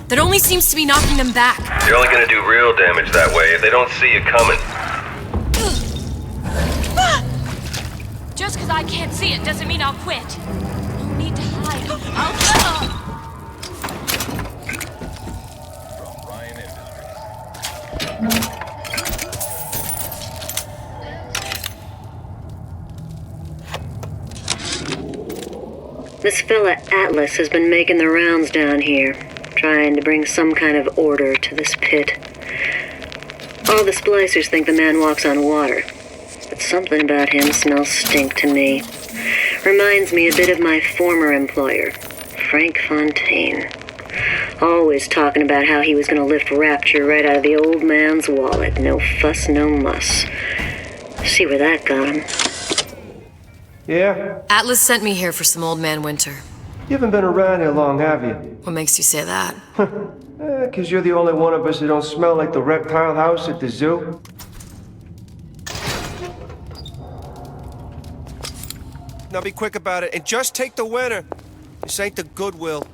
That only seems to be knocking them back. You're only gonna do real damage that way if they don't see you coming. Just because I can't see it doesn't mean I'll quit. No need to hide. I'll go. This fella Atlas has been making the rounds down here, trying to bring some kind of order to this pit. All the splicers think the man walks on water, but something about him smells stink to me. Reminds me a bit of my former employer, Frank Fontaine. Always talking about how he was going to lift Rapture right out of the old man's wallet. No fuss, no muss. See where that got him. Yeah? Atlas sent me here for some Old Man Winter. You haven't been around here long, have you? What makes you say that? 'Cause you're the only one of us that don't smell like the reptile house at the zoo. Now be quick about it, and just take the winner. This ain't the Goodwill.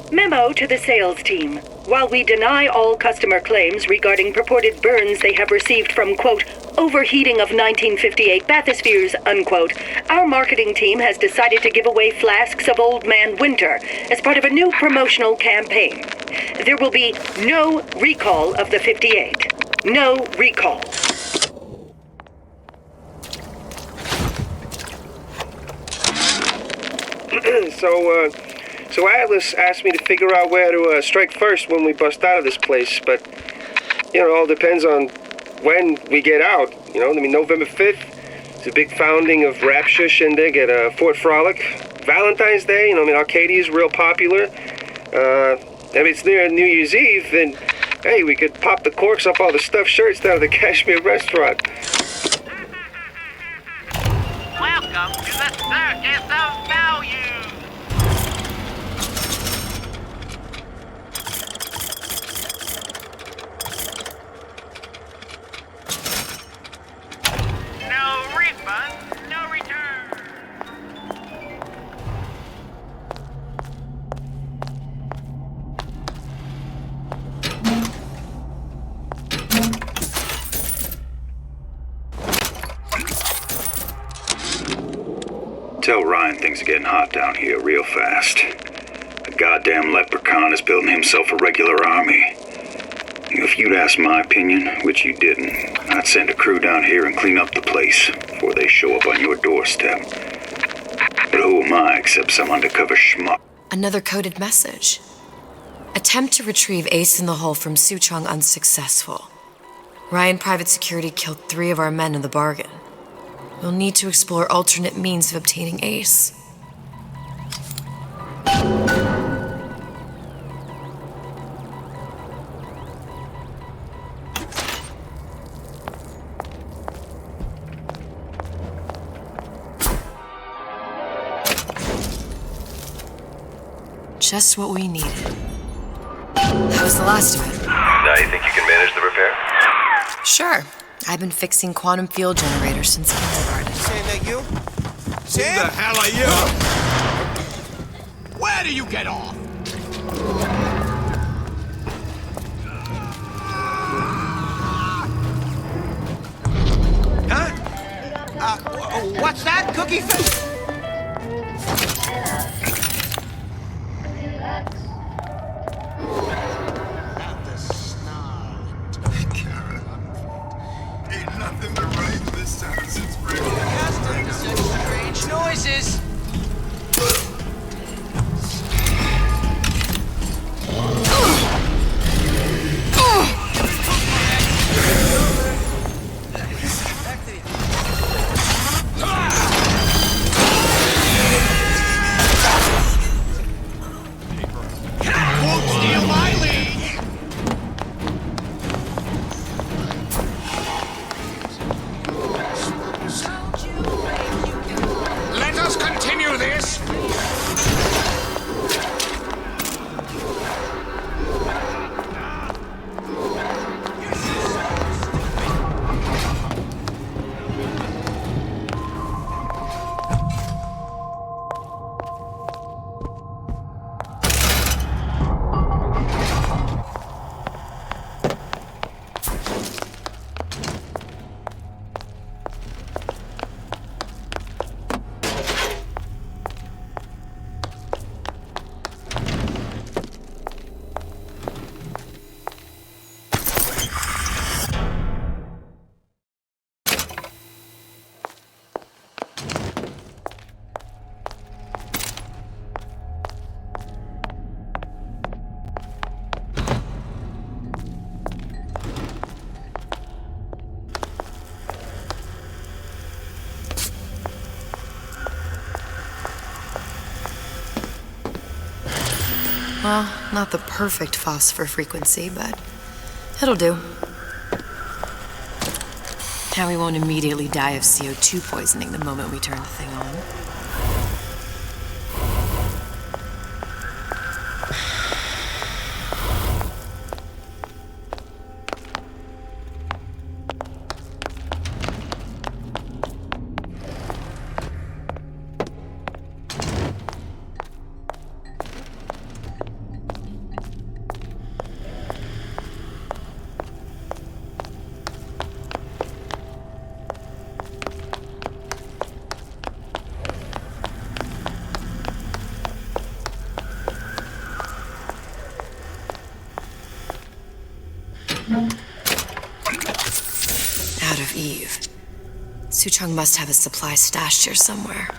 Memo to the sales team. While we deny all customer claims regarding purported burns they have received from, quote, overheating of 1958 bathyspheres, unquote, our marketing team has decided to give away flasks of Old Man Winter as part of a new promotional campaign. There will be no recall of the 58. No recall. So Atlas asked me to figure out where to strike first when we bust out of this place, but, you know, it all depends on when we get out, you know? I mean, November 5th is a big founding of Rapture shindig at Fort Frolic. Valentine's Day, you know, I mean, Arcadia is real popular. If it's near New Year's Eve, then, hey, we could pop the corks off all the stuffed shirts down at the Kashmir restaurant. Welcome to the Circus of Value. No refund, no return. Tell Ryan things are getting hot down here real fast. The goddamn leprechaun is building himself a regular army. If you'd asked my opinion, which you didn't, I'd send a crew down here and clean up the place before they show up on your doorstep. But who am I except some undercover schmuck? Another coded message. Attempt to retrieve Ace in the Hole from Suchong unsuccessful. Ryan Private Security killed 3 of our men in the bargain. We'll need to explore alternate means of obtaining Ace. Just what we needed. That was the last of it. Now you think you can manage the repair? Sure. I've been fixing quantum field generators since kindergarten. Saying that you? Who the hell are you? Where do you get off? Huh? What's that, Cookie Face? Well, not the perfect phosphor frequency, but it'll do. Now we won't immediately die of CO2 poisoning the moment we turn the thing on. Out of Eve. Suchong must have his supply stashed here somewhere.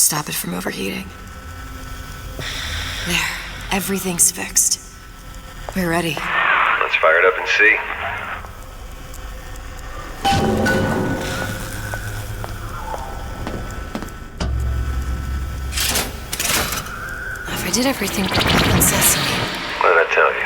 Stop it from overheating. There, everything's fixed. We're ready. Let's fire it up and see. If I did everything correctly in Sesame. What did I tell you?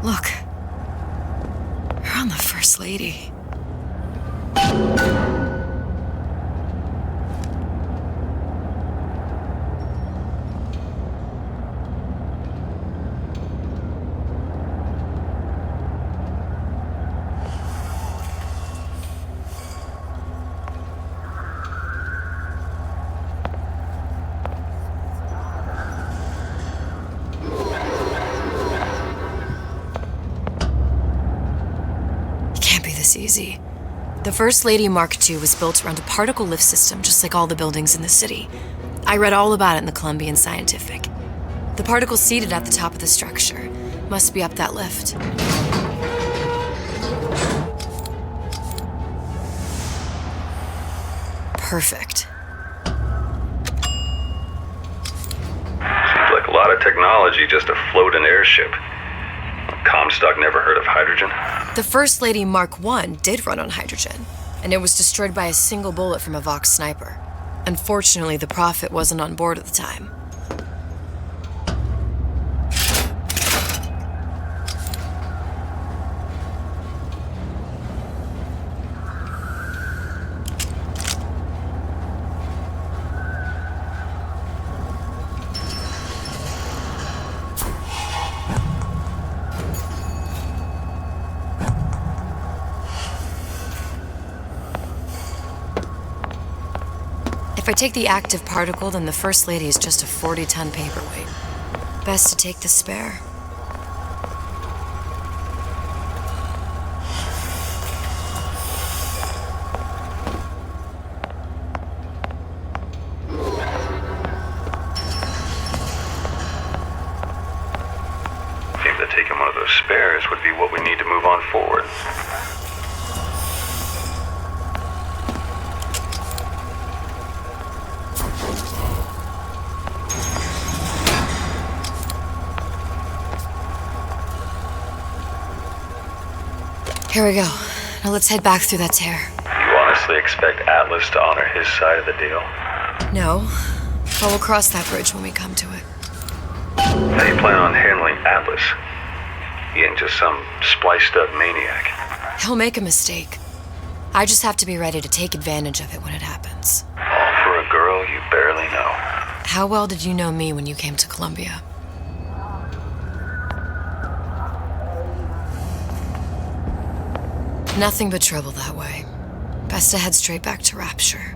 Look. We're on the First Lady. Easy. The First Lady Mark II was built around a particle lift system just like all the buildings in the city. I read all about it in the Columbian Scientific. The particle seated at the top of the structure must be up that lift. Perfect. Seems like a lot of technology just to float an airship. Comstock never heard of hydrogen? The First Lady Mark I did run on hydrogen, and it was destroyed by a single bullet from a Vox sniper. Unfortunately, the Prophet wasn't on board at the time. If I take the active particle, then the First Lady is just a 40-ton paperweight. Best to take the spare. Seems that taking one of those spares would be what we need to move on forward. Here we go. Now let's head back through that tear. You honestly expect Atlas to honor his side of the deal? No, but we'll cross that bridge when we come to it. How do you plan on handling Atlas? He ain't just some spliced-up maniac. He'll make a mistake. I just have to be ready to take advantage of it when it happens. All for a girl you barely know. How well did you know me when you came to Columbia? Nothing but trouble that way. Best to head straight back to Rapture.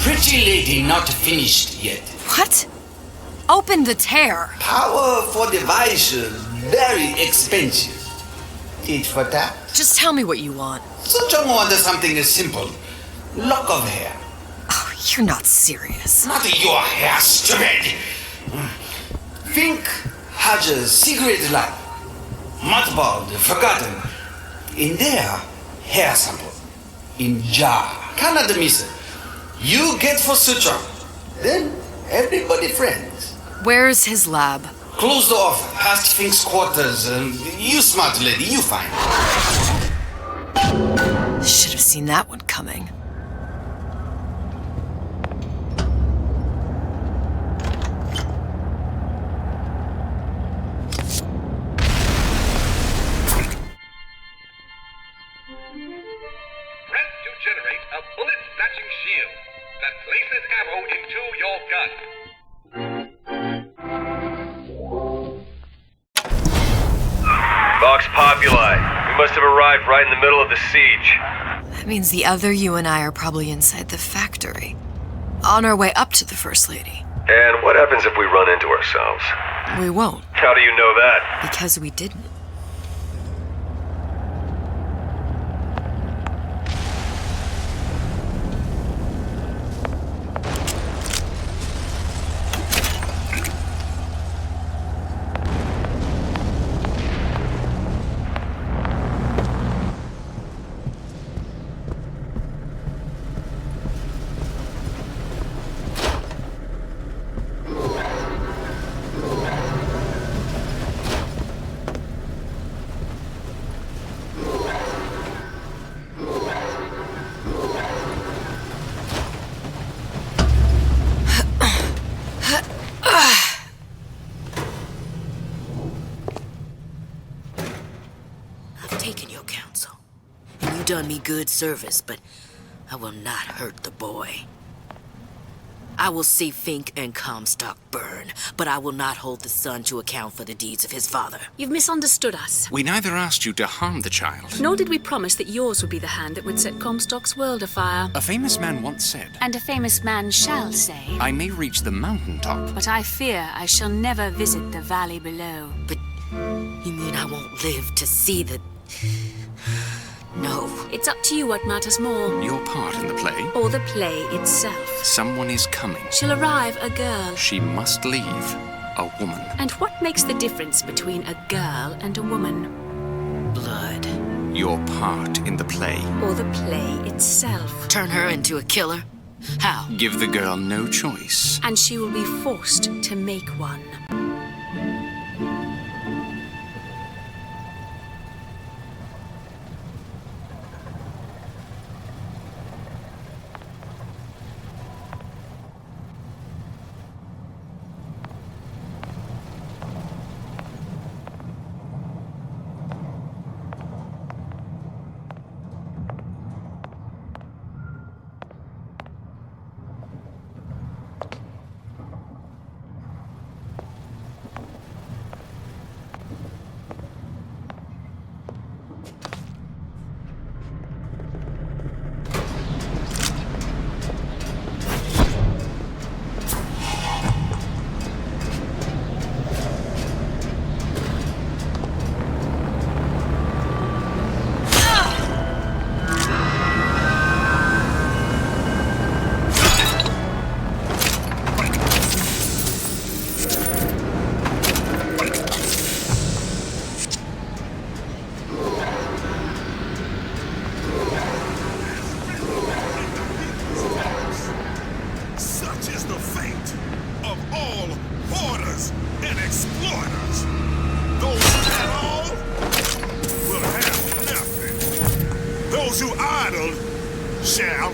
Pretty lady not finished yet. What? Open the tear. Power for device very expensive. Tit for tat. Just tell me what you want. Such a wonder something is simple. Lock of hair. Oh, you're not serious. Not your hair, stupid. Fink has a secret lab. Mothballed, forgotten. In there, hair sample. In jar. Cannot miss it. You get for suture. Then everybody friends. Where's his lab? Closed off, past Fink's quarters. You smart lady, you find. Should have seen that one coming. Press to generate a bullet-snatching shield that places ammo into your gun. Vox Populi. We must have arrived right in the middle of the siege. That means the other you and I are probably inside the factory. On our way up to the First Lady. And what happens if we run into ourselves? We won't. How do you know that? Because we didn't. Done me good service, but I will not hurt the boy. I will see Fink and Comstock burn, but I will not hold the son to account for the deeds of his father. You've misunderstood us. We neither asked you to harm the child. Nor did we promise that yours would be the hand that would set Comstock's world afire. A famous man once said, And a famous man shall say, I may reach the mountaintop, but I fear I shall never visit the valley below. But you mean I won't live to see the... No. It's up to you what matters more. Your part in the play? Or the play itself. Someone is coming. She'll arrive, a girl. She must leave, a woman. And what makes the difference between a girl and a woman? Blood. Your part in the play. Or the play itself. Turn her into a killer? How? Give the girl no choice. And she will be forced to make one.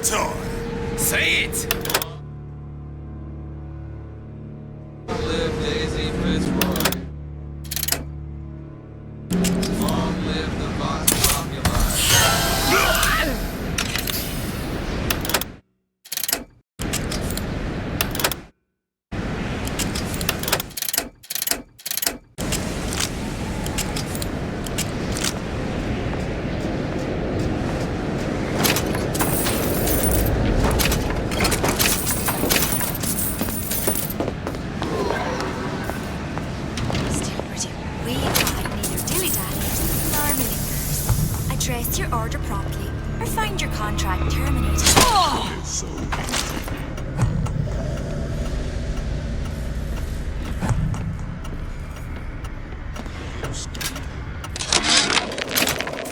toy. Say it! Live Daisy Fitzroy. Long live the Vox Populi. Address your order promptly, or find your contract terminated. It's so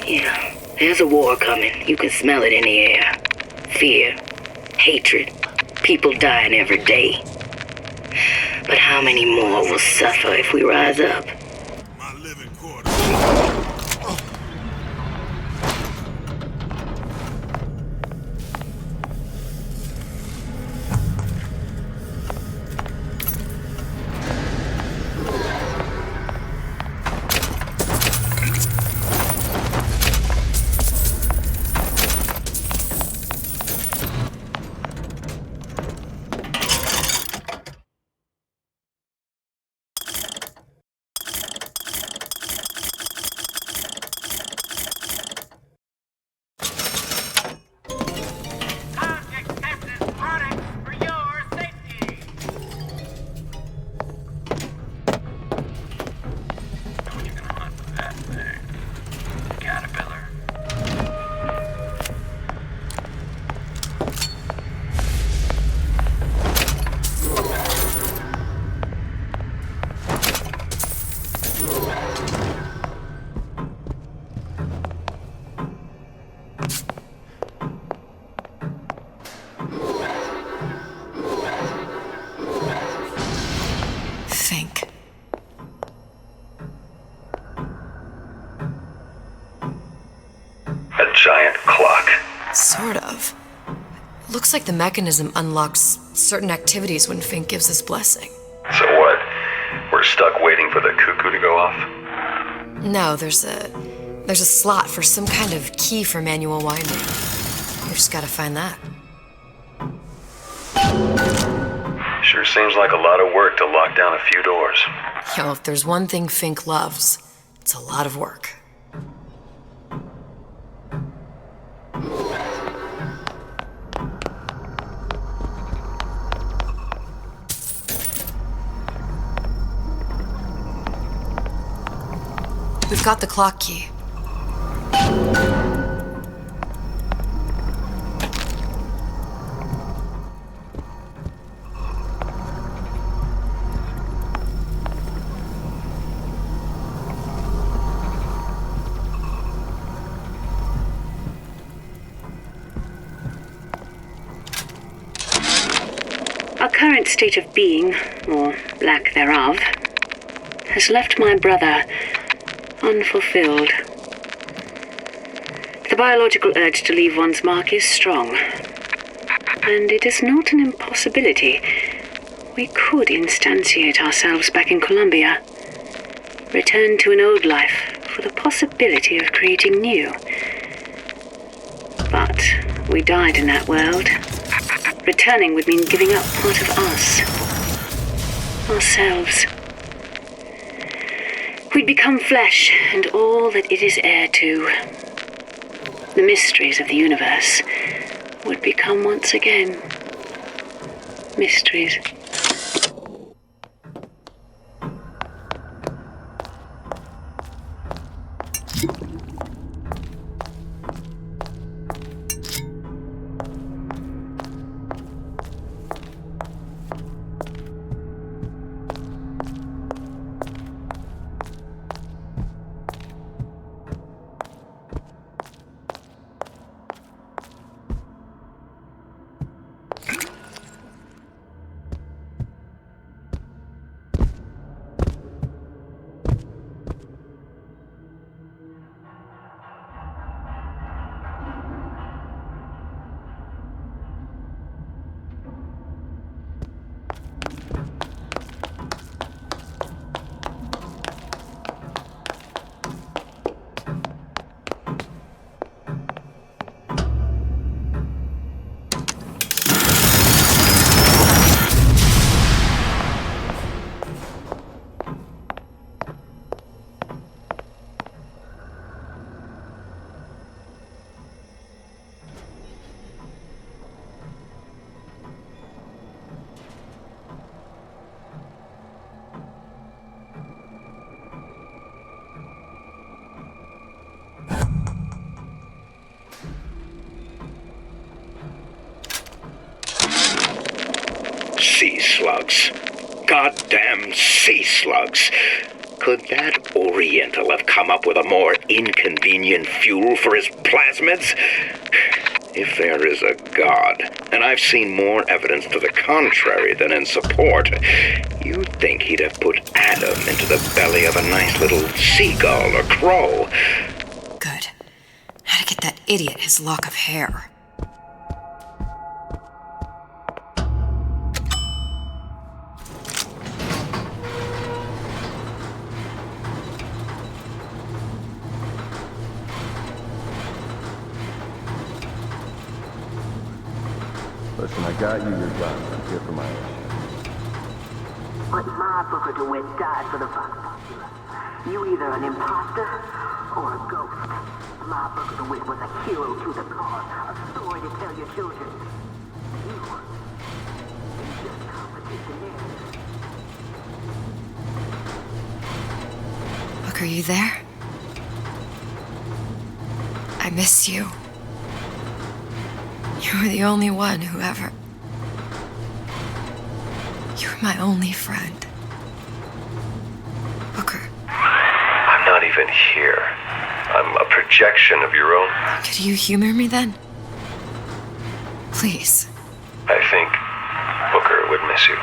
Yeah, there's a war coming. You can smell it in the air. Fear, hatred, people dying every day. But how many more will suffer if we rise up? Giant clock. Sort of. Looks like the mechanism unlocks certain activities when Fink gives his blessing. So what? We're stuck waiting for the cuckoo to go off? No, there's a slot for some kind of key for manual winding. We just gotta find that. Sure seems like a lot of work to lock down a few doors. Yo, if there's one thing Fink loves, it's a lot of work. We've got the clock key. Our current state of being, or lack thereof, has left my brother unfulfilled. The biological urge to leave one's mark is strong, and it is not an impossibility. We could instantiate ourselves back in Columbia, return to an old life for the possibility of creating new. But we died in that world. Returning would mean giving up part of us, ourselves. We'd become flesh and all that it is heir to. The mysteries of the universe would become once again mysteries. slugs. Goddamn sea slugs. Could that Oriental have come up with a more inconvenient fuel for his plasmids? If there is a God, and I've seen more evidence to the contrary than in support, you'd think he'd have put Adam into the belly of a nice little seagull or crow. Good. How to get that idiot his lock of hair. Listen, I got you your gun. I'm here for my mission. But my Booker DeWitt died for the Vox Popula. You either an imposter or a ghost. My Booker DeWitt was a hero to the cause, a story to tell your children. You just complicate the narrative. Look, are you there? I miss you. You were the only one who ever... You were my only friend. Booker. I'm not even here. I'm a projection of your own. Could you humor me then? Please. I think Booker would miss you.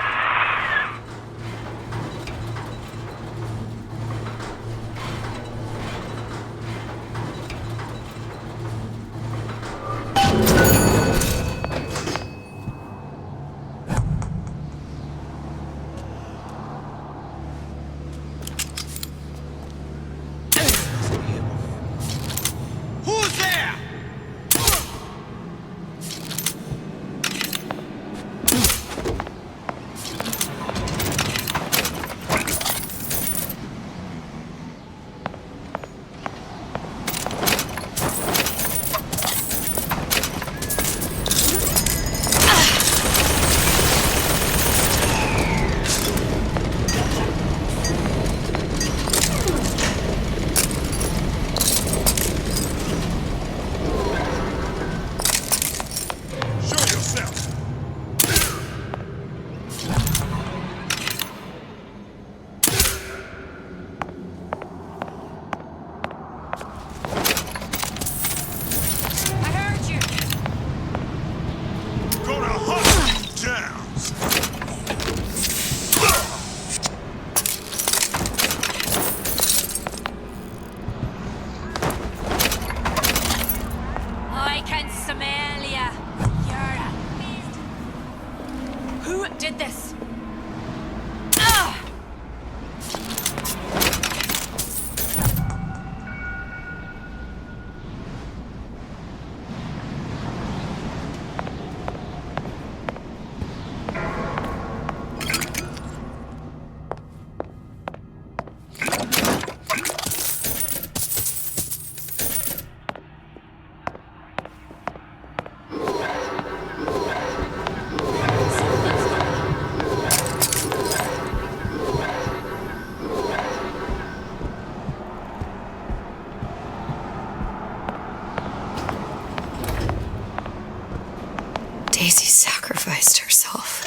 Daisy sacrificed herself.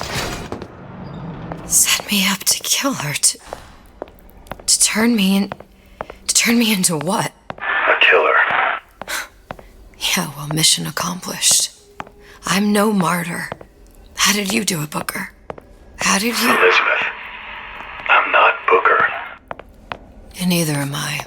Set me up to kill her, to turn me into what? A killer. Yeah, well, mission accomplished. I'm no martyr. How did you do it, Booker? How did you... Elizabeth, I'm not Booker. And neither am I.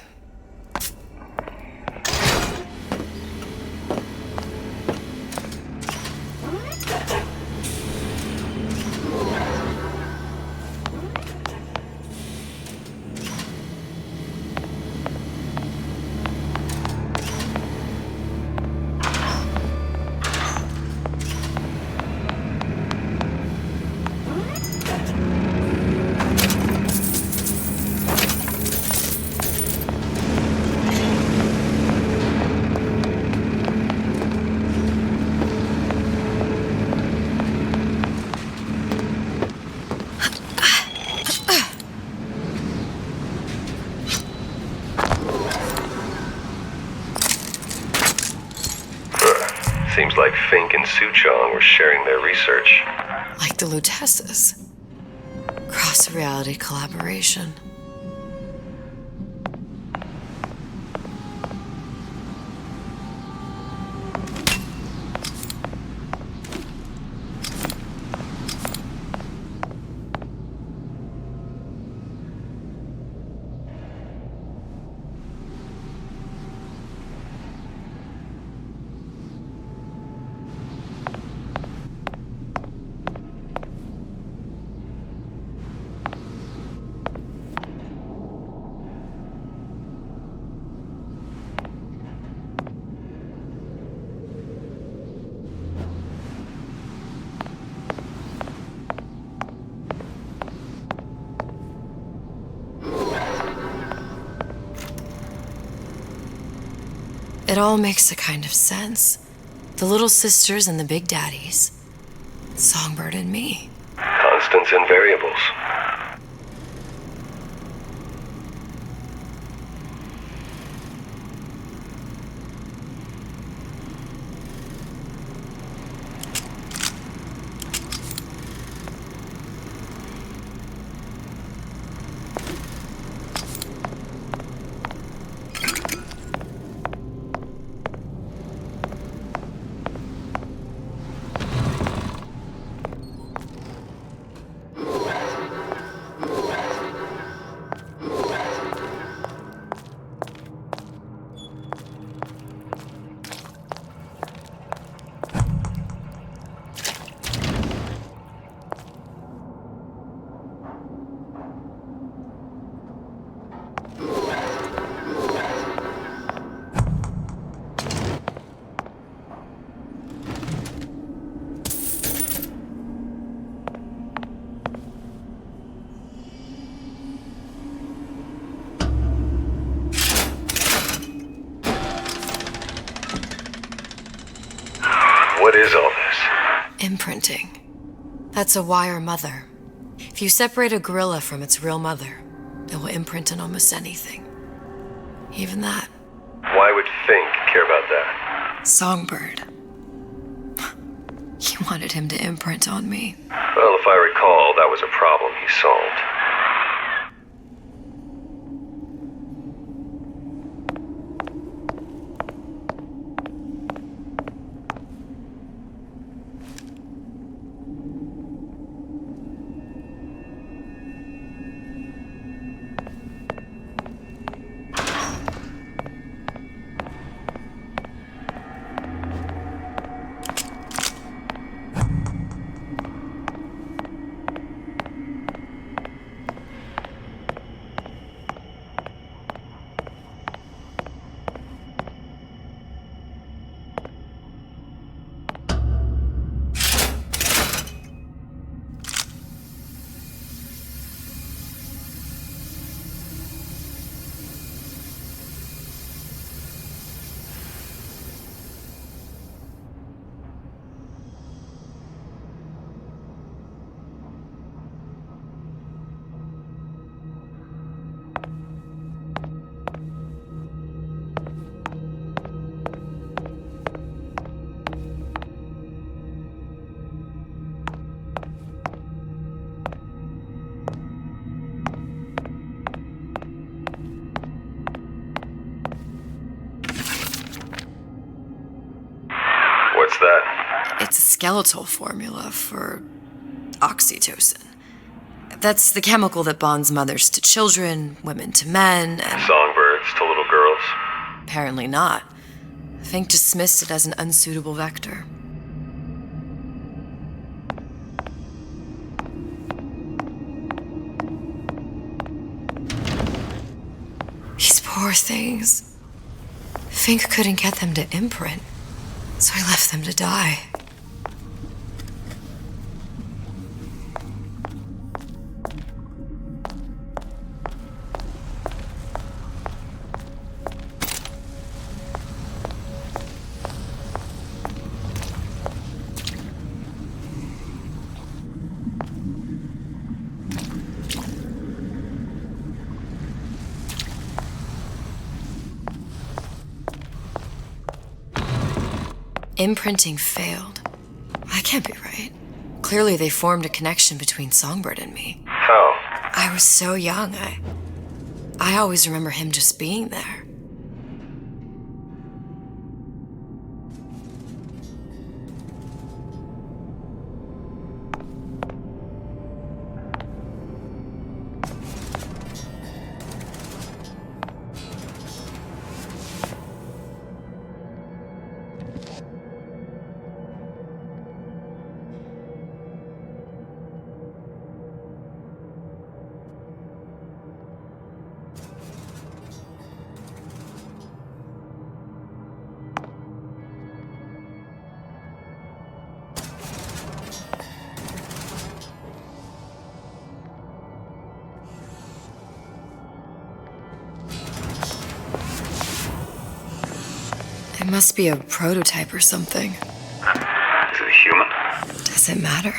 Seems like Fink and Suchong were sharing their research. Like the Lutesses. cross-reality collaboration. It all makes a kind of sense. The little sisters and the big daddies. Songbird and me. Constants and variables. What is all this? Imprinting. That's a wire mother. If you separate a gorilla from its real mother, it will imprint on almost anything. Even that. Why would Fink care about that? Songbird. He wanted him to imprint on me. Well, if I recall, that was a problem he solved. What's that? It's a skeletal formula for oxytocin. That's the chemical that bonds mothers to children, women to men, and... Songbirds to little girls? Apparently not. Fink dismissed it as an unsuitable vector. These poor things. Fink couldn't get them to imprint, so he left them to die. Imprinting failed. That can't be right. Clearly they formed a connection between Songbird and me. How? I was so young. I always remember him just being there. It must be a prototype or something. Is it a human? Does it matter?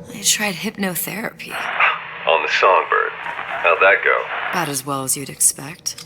I tried hypnotherapy. On the Songbird. How'd that go? About as well as you'd expect.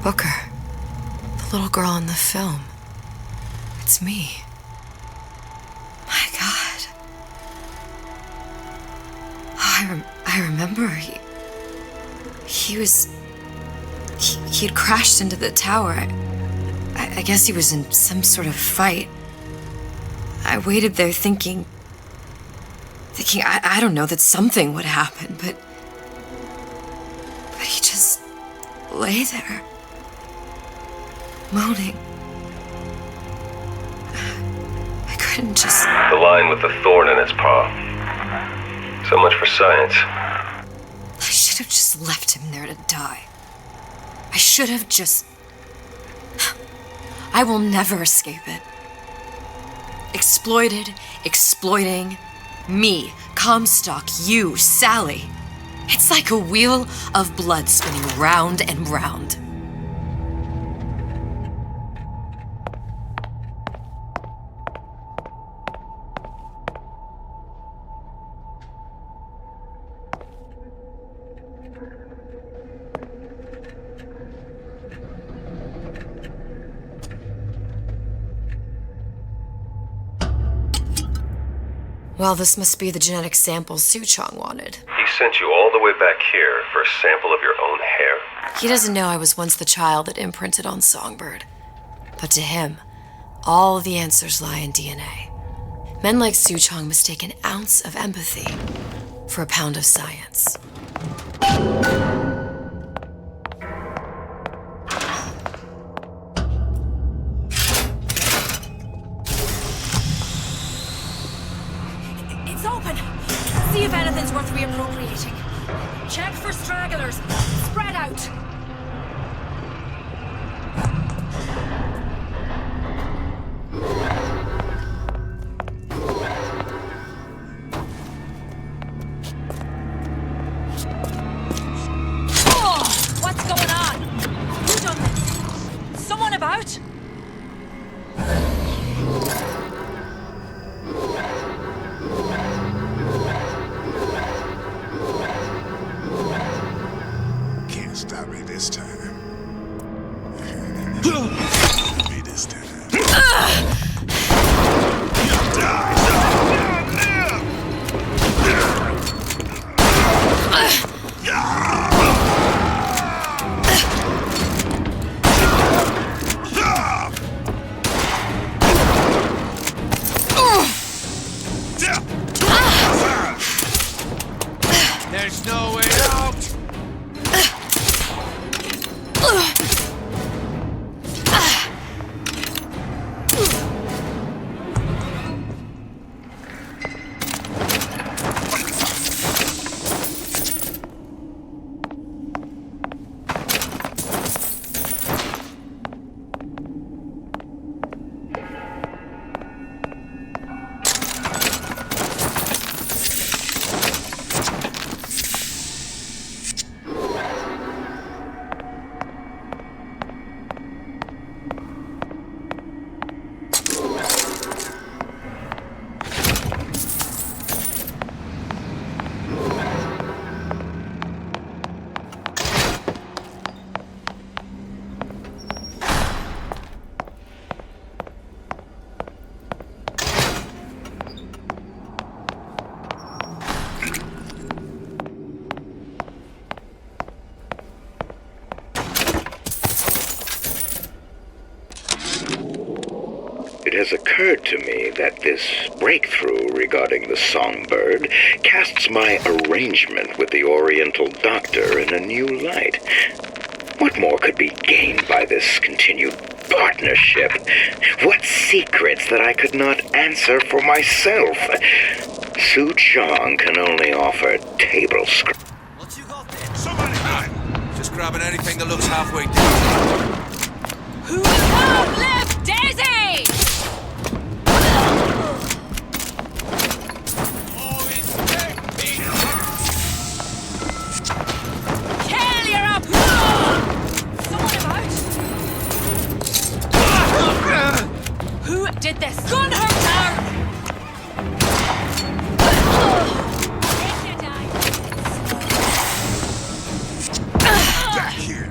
Booker, the little girl in the film. It's me. My God. Oh, I remember he'd crashed into the tower. I guess he was in some sort of fight. I waited there thinking I don't know, that something would happen, but he just lay there. Moaning. I couldn't just... The line with the thorn in its paw. So much for science. I should have just left him there to die. I should have just... I will never escape it. Exploited, exploiting, me, Comstock, you, Sally. It's like a wheel of blood spinning round and round. Well, this must be the genetic sample Suchong wanted. He sent you all the way back here for a sample of your own hair? He doesn't know I was once the child that imprinted on Songbird. But to him, all the answers lie in DNA. Men like Suchong mistake an ounce of empathy for a pound of science. It's open. See if anything's worth reappropriating. Check for stragglers. Spread out. What's going on? Who done this? Someone about? Stop me this time. Me this time. There's no way out! It has occurred to me that this breakthrough regarding the songbird casts my arrangement with the Oriental Doctor in a new light. What more could be gained by this continued partnership? What secrets that I could not answer for myself? Su Chong can only offer table scraps. What you got there? Somebody hide! Just grabbing anything that looks halfway decent. Who left Daisy? Kill, you're up! Someone about? Who did this? Gun her down! Back here!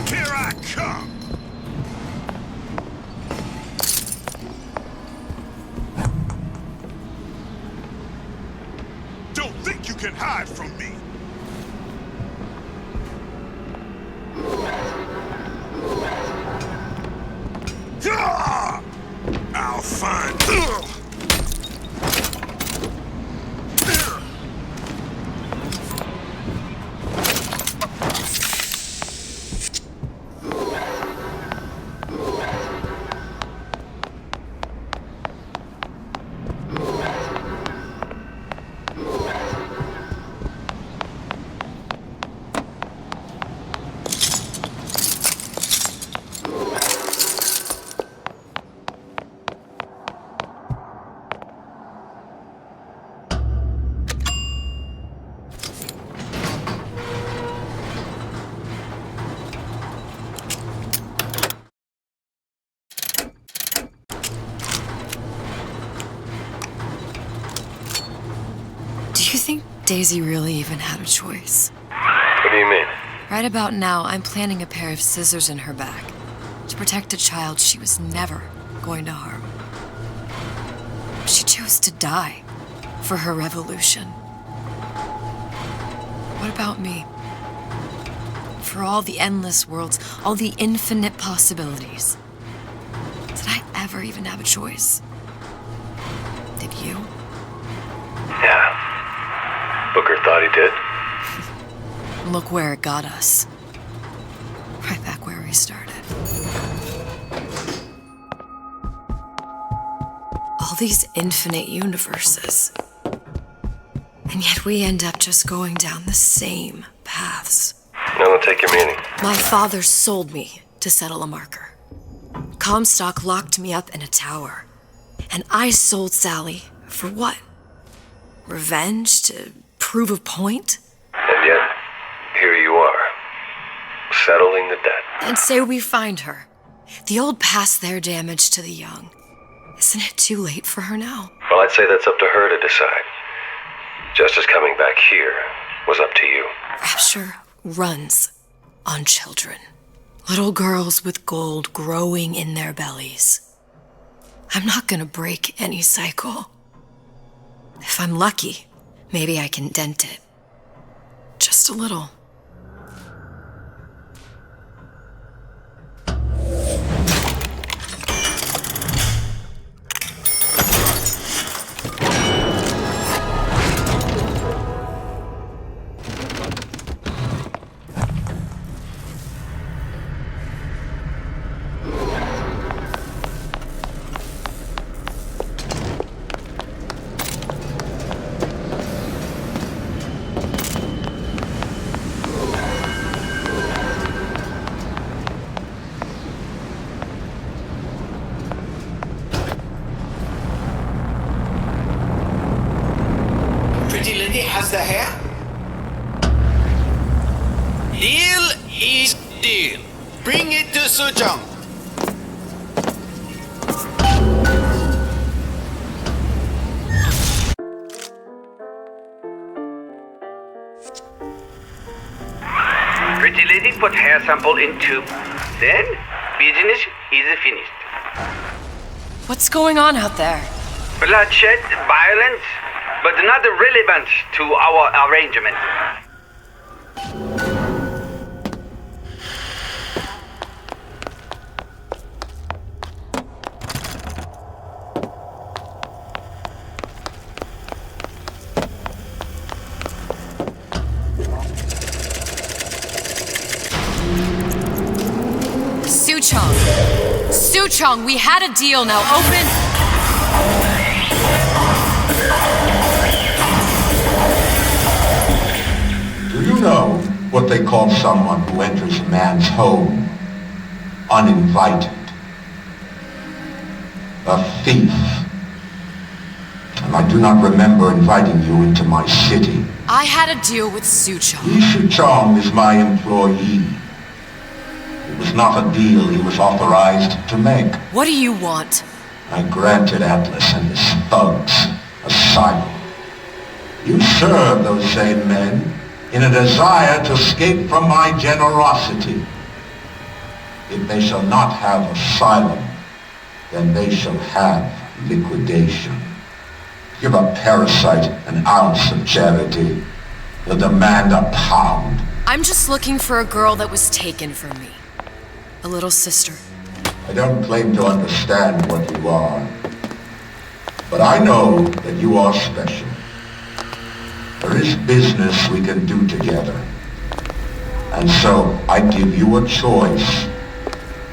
Here I come! Don't think you can hide from me! Ah! I'll find... Do you think Daisy really even had a choice? What do you mean? Right about now, I'm planting a pair of scissors in her back to protect a child she was never going to harm. She chose to die for her revolution. What about me? For all the endless worlds, all the infinite possibilities. Did I ever even have a choice? Did you? Yeah. Booker thought he did. Look where it got us. Right back where we started. All these infinite universes. And yet we end up just going down the same paths. Now don't take your meaning. My father sold me to settle a marker. Comstock locked me up in a tower. And I sold Sally for what? Revenge? To prove a point? And yet, here you are. settling the debt. And say we find her. The old pass their damage to the young. Isn't it too late for her now? Well, I'd say that's up to her to decide. Just as coming back here was up to you. Rapture runs on children. Little girls with gold growing in their bellies. I'm not gonna break any cycle. If I'm lucky, maybe I can dent it. Just a little. Pretty lady has the hair? Deal is deal. Bring it to Sujong. Pretty lady put hair sample in tube. Then, business is finished. What's going on out there? Bloodshed, violence, but not relevant to our arrangement. Suchong, we had a deal, now open. Do you know what they call someone who enters a man's home uninvited? A thief. And I do not remember inviting you into my city. I had a deal with Suchong. Li Suchong is my employee. It was not a deal he was authorized to make. What do you want? I granted Atlas and his thugs asylum. You serve those same men in a desire to escape from my generosity. If they shall not have asylum, then they shall have liquidation. Give a parasite an ounce of charity. He'll demand a pound. I'm just looking for a girl that was taken from me. A little sister. I don't claim to understand what you are, but I know that you are special. There is business we can do together. And so I give you a choice.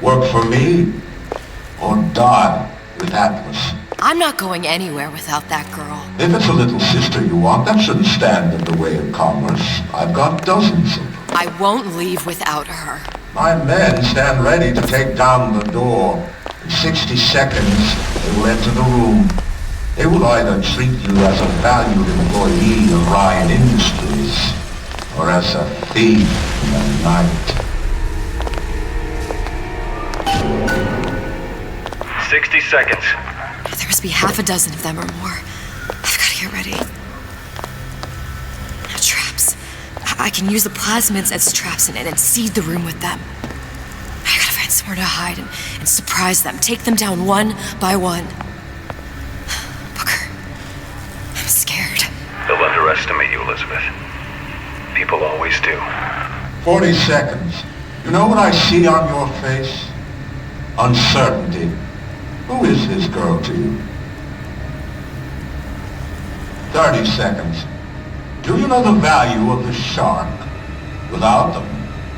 Work for me or die with Atlas. I'm not going anywhere without that girl. If it's a little sister you want, that shouldn't stand in the way of commerce. I've got dozens of them. I won't leave without her. My men stand ready to take down the door. In 60 seconds, they will enter the room. They will either treat you as a valued employee of Ryan Industries, or as a thief in the night. 60 seconds. There must be half a dozen of them or more. I've got to get ready. Traps. I can use the plasmids as traps and seed the room with them. I gotta find somewhere to hide and surprise them. Take them down one by one. Booker, I'm scared. They'll underestimate you, Elizabeth. People always do. 40 seconds. You know what I see on your face? Uncertainty. Who is this girl to you? 30 seconds. Do you know the value of the shark? Without them,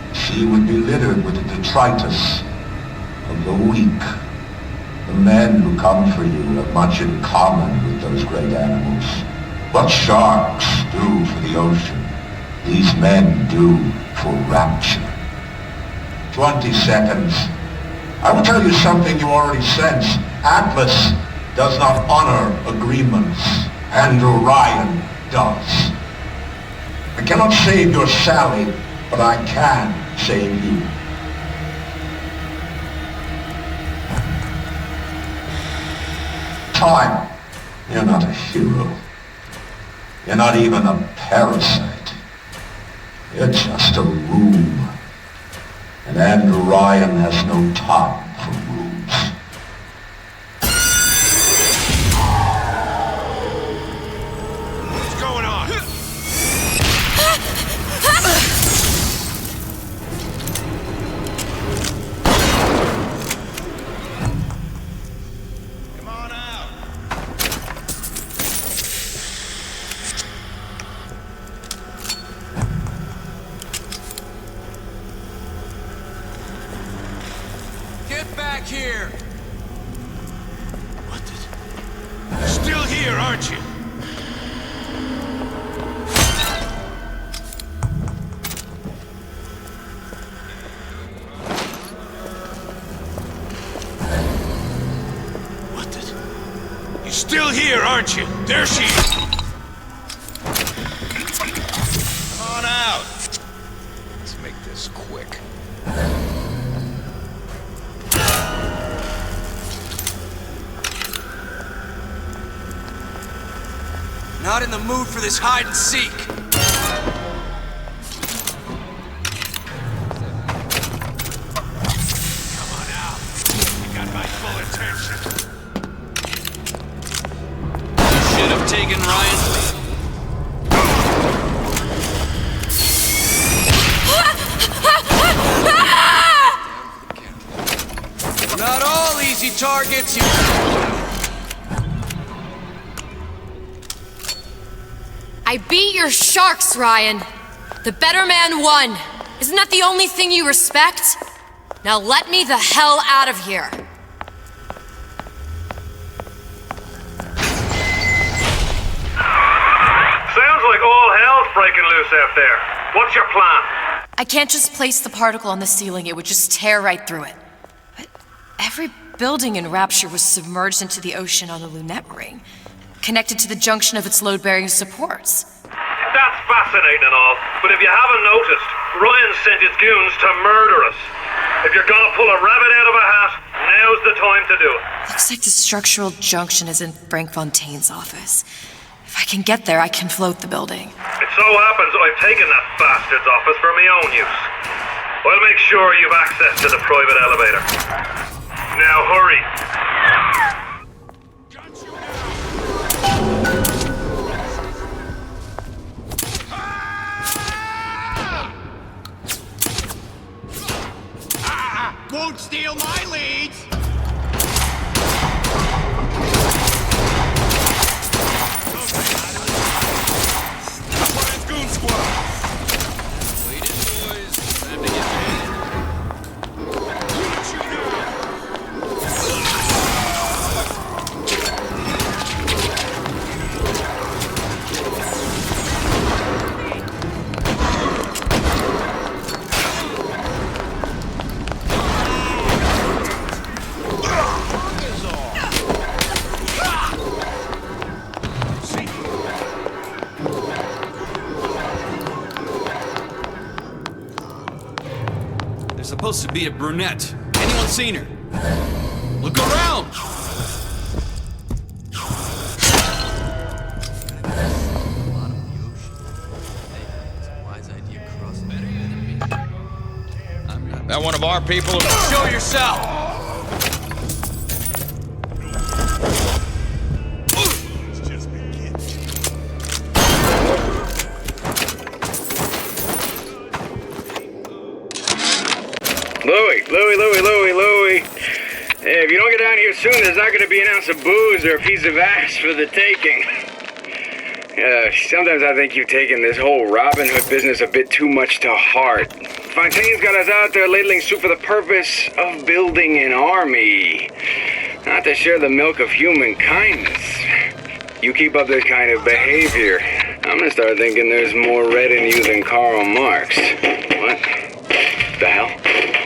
the sea would be littered with the detritus of the weak. The men who come for you have much in common with those great animals. What sharks do for the ocean, these men do for rapture. 20 seconds. I will tell you something you already sense. Atlas does not honor agreements, and Orion does. I cannot save your Sally, but I can save you. Time, you're not a hero. You're not even a parasite. You're just a room. And Andrew Ryan has no time for rooms. What's going on? Come on out. Get back here! You're still here, aren't you? You're still here, aren't you? There she is! Come on out! Let's make this quick. Not in the mood for this hide and seek. Come on out. You got my full attention. Should have taken Ryan. Not all easy targets, you. I beat your sharks, Ryan. The better man won. Isn't that the only thing you respect? Now let me the hell out of here. Sounds like all hell's breaking loose out there. What's your plan? I can't just place the particle on the ceiling. It would just tear right through it. But every building in Rapture was submerged into the ocean on the Lunette ring, connected to the junction of its load-bearing supports. That's fascinating and all, but if you haven't noticed, Ryan sent his goons to murder us. If you're gonna pull a rabbit out of a hat, now's the time to do it. Looks like the structural junction is in Frank Fontaine's office. If I can get there, I can float the building. It so happens I've taken that bastard's office for my own use. I'll make sure you've access to the private elevator. Now hurry. Won't steal my leads! Surprise goon squad! Wait in, boys. Time to get ready. Supposed to be a brunette. Anyone seen her? Look around! That one of our people? Show yourself! Louie. Hey, if you don't get down here soon, there's not going to be an ounce of booze or a piece of ass for the taking. Sometimes I think you've taken this whole Robin Hood business a bit too much to heart. Fontaine's got us out there ladling soup for the purpose of building an army, not to share the milk of human kindness. You keep up this kind of behavior, I'm gonna start thinking there's more red in you than Karl Marx. What the hell?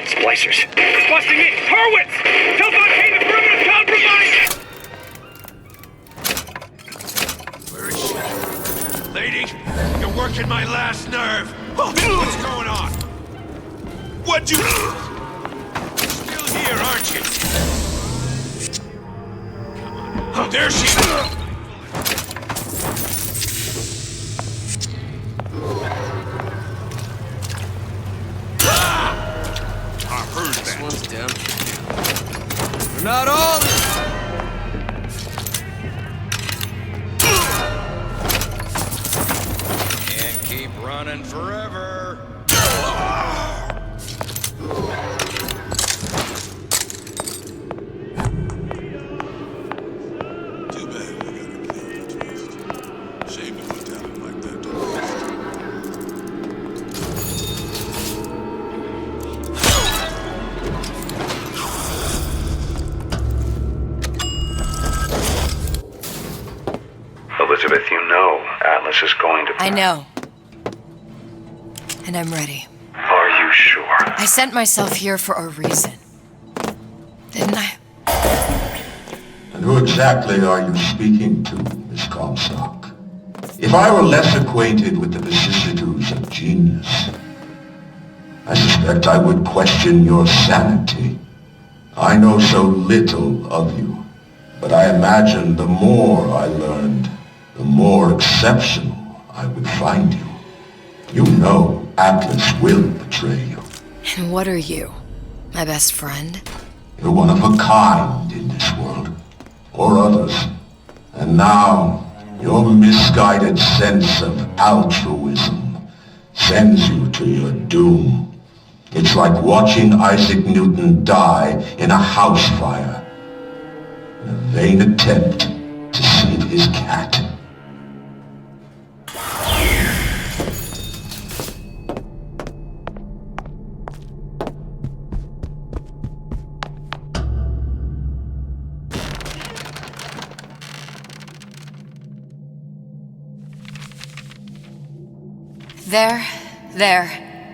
Splicers. Busting in! Hurwitz! Tell Fontaine the perimeter's compromised! Where is she? Lady, you're working my last nerve. What's going on? What'd you... Still here, aren't you? Oh, there she is! I heard that. This one's down. We're not all... Can't keep running forever. Too bad we gotta kill the twist. Shame to put down like that to Elizabeth, you know Atlas is going to... I know. And I'm ready. Are you sure? I sent myself here for a reason. Didn't I? And who exactly are you speaking to, Miss Comstock? If I were less acquainted with the vicissitudes of genius, I suspect I would question your sanity. I know so little of you, but I imagine the more I learned, the more exceptional I would find you. You know Atlas will betray you. And what are you? My best friend? You're one of a kind in this world, or others. And now, your misguided sense of altruism sends you to your doom. It's like watching Isaac Newton die in a house fire, in a vain attempt to save his cat.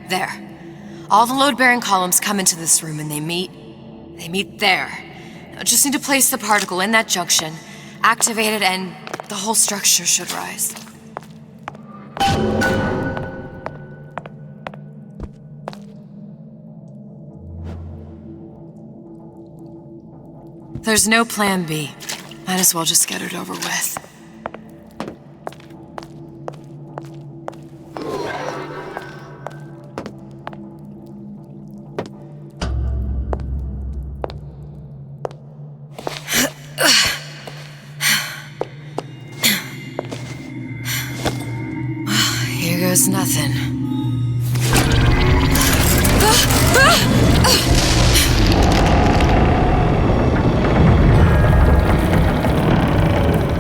There. All the load-bearing columns come into this room and they meet there. I just need to place the particle in that junction, activate it, and the whole structure should rise. There's no plan B. Might as well just get it over with. Here goes nothing.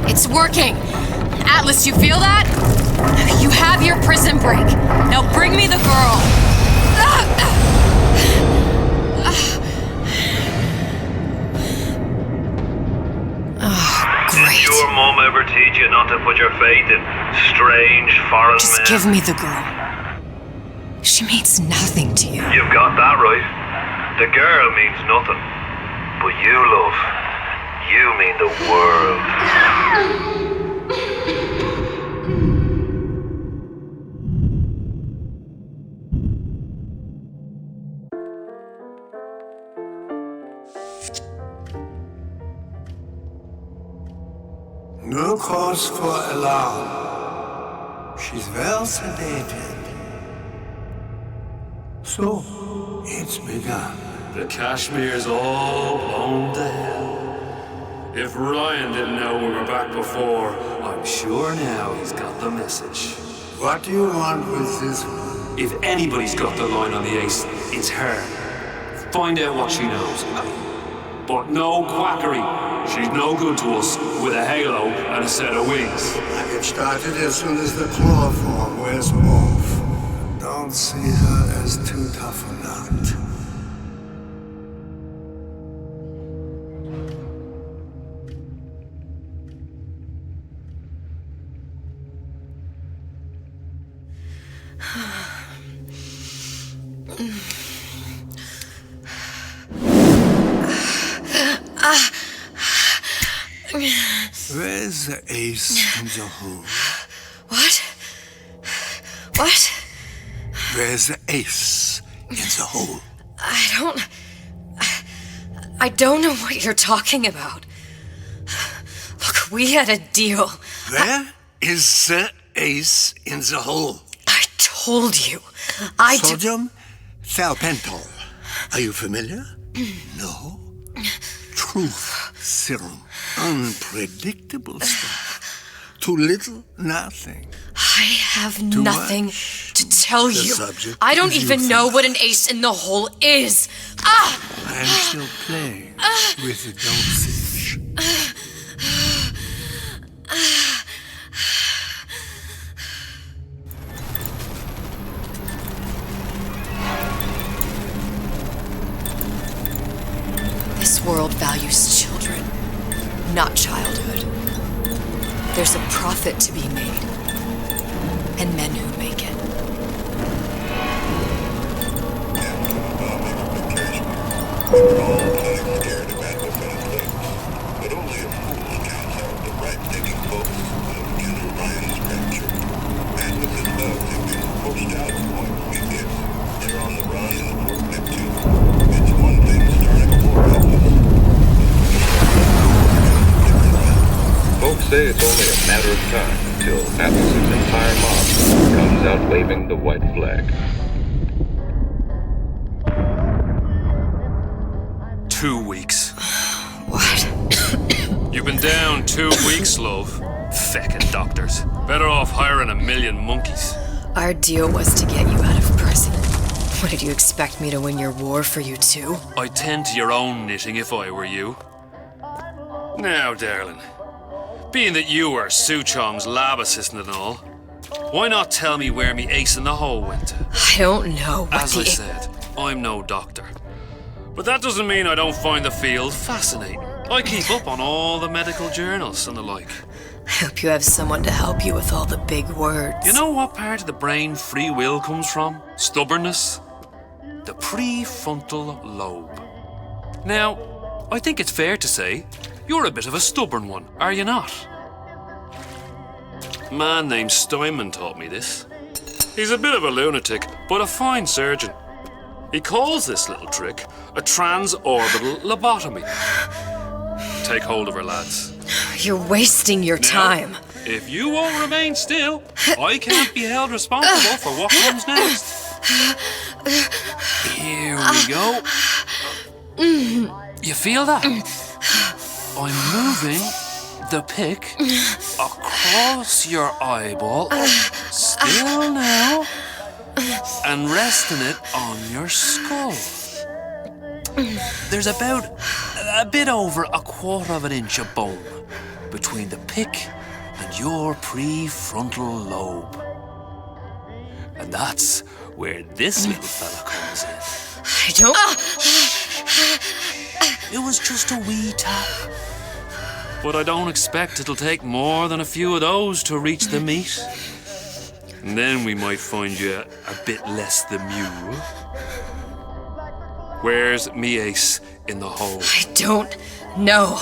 It's working! Atlas, you feel that? You have your prison break. Now bring me the girl. Did your mom ever teach you not to put your faith in strange foreign men? Just give me the girl. She means nothing to you. You've got that right. The girl means nothing. But you, love, you mean the world. No cause for alarm. She's well sedated. So, it's begun. The Kashmir's all blown to hell. If Ryan didn't know we were back before, I'm sure now he's got the message. What do you want with this one? If anybody's got the line on the ace, it's her. Find out what she knows. But no quackery. She's no good to us with a halo and a set of wings. I get started as soon as the chloroform wears off. Don't see her as too tough a nut. Where's the ace in the hole? What? Where's the ace in the hole? I don't know what you're talking about. Look, we had a deal. Where is the ace in the hole? I told you. Sodium thiopental. Are you familiar? No. Truth serum. Unpredictable stuff. Too little, nothing. I have Too nothing much. to tell The you. subject I don't is even know what an ace in the hole is. I'm still playing with the dosage. This world values children, not childhood. There's a profit to be made, and men who make it. Folks say it's only a matter of time until Atlas's entire mob comes out waving the white flag. 2 weeks. What? You've been down 2 weeks, love. Feckin' doctors. Better off hiring 1,000,000 monkeys. Our deal was to get you out of prison. What, did you expect me to win your war for you too? I'd tend to your own knitting if I were you. Now, darling, being that you were Su Chong's lab assistant and all, why not tell me where me ace in the hole went? I don't know what As I said, I'm no doctor. But that doesn't mean I don't find the field fascinating. I keep up on all the medical journals and the like. I hope you have someone to help you with all the big words. You know what part of the brain free will comes from? Stubbornness? The prefrontal lobe. Now, I think it's fair to say you're a bit of a stubborn one, are you not? A man named Steinman taught me this. He's a bit of a lunatic, but a fine surgeon. He calls this little trick a transorbital lobotomy. Take hold of her, lads. You're wasting your time. If you won't remain still, I can't be held responsible for what comes next. Here we go. You feel that? I'm moving the pick across your eyeball, still now, and resting it on your skull. There's about a bit over 1/4 of an inch of bone between the pick and your prefrontal lobe. And that's where this little fella comes in. I don't... It was just a wee tap. But I don't expect it'll take more than a few of those to reach the meat. And then we might find you a bit less the mule. Where's me ace in the hole? I don't know.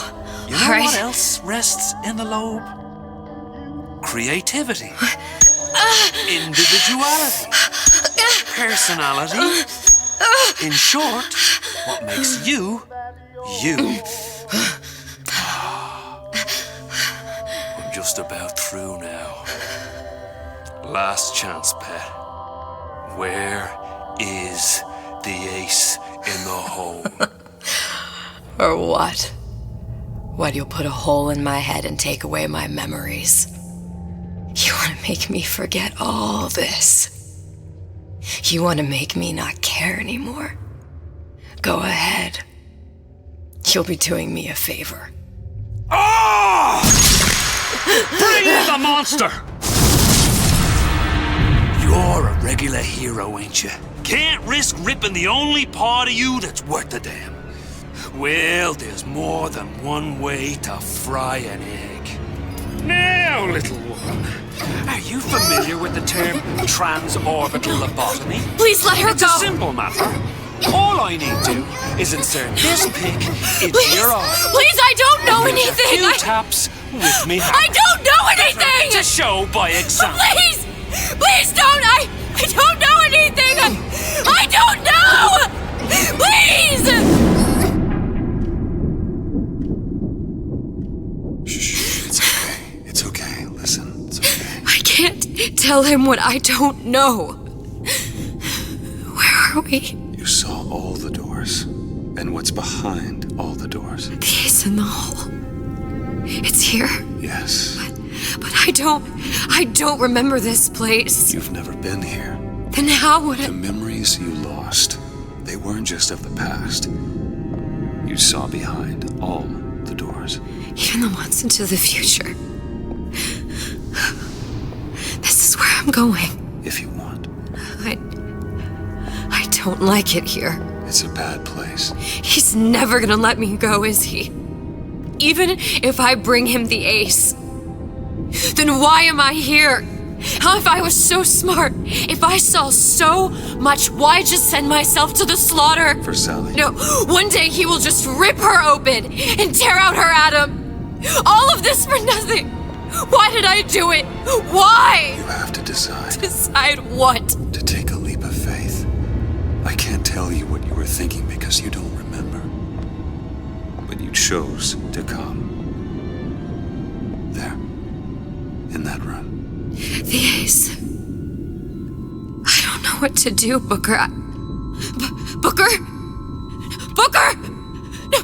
You know what else rests in the lobe? Creativity. Individuality. Personality. In short, what makes you, you. I'm just about through now. Last chance, pet. Where is the ace in the hole? Or what? What, you'll put a hole in my head and take away my memories? You want to make me forget all this? You want to make me not care anymore? Go ahead. You'll be doing me a favor. Ah! Bring the monster! You're a regular hero, ain't you? Can't risk ripping the only part of you that's worth a damn. Well, there's more than one way to fry an egg. Now, little one, are you familiar with the term transorbital lobotomy? Please let her It's go! a simple matter. All I need to is insert this pick into your eye. Please, I don't know There's anything! A few taps with me hand. I don't know anything! To show by example. Please! Please don't! I don't know anything! anything! I don't know! Please! Shh, it's okay. Listen, it's okay. I can't tell him what I don't know. Where are we? You saw all the doors, and what's behind all the doors. The ace in the hole. It's here. Yes. But I don't remember this place. You've never been here. Then how would The memories you lost, they weren't just of the past. You saw behind all the doors. Even the ones into the future. This is where I'm going. If you want. I don't like it here. It's a bad place. He's never gonna let me go, is he? Even if I bring him the ace. Then why am I here? How if I was so smart? If I saw so much, why just send myself to the slaughter? For Sally. No, one day he will just rip her open and tear out her atom. All of this for nothing. Why did I do it? Why? You have to decide. Decide what? To take a leap of faith. I can't tell you what you were thinking because you don't remember. But you chose to come. There. In that room. The ace. I don't know what to do, Booker. Booker? Booker! No,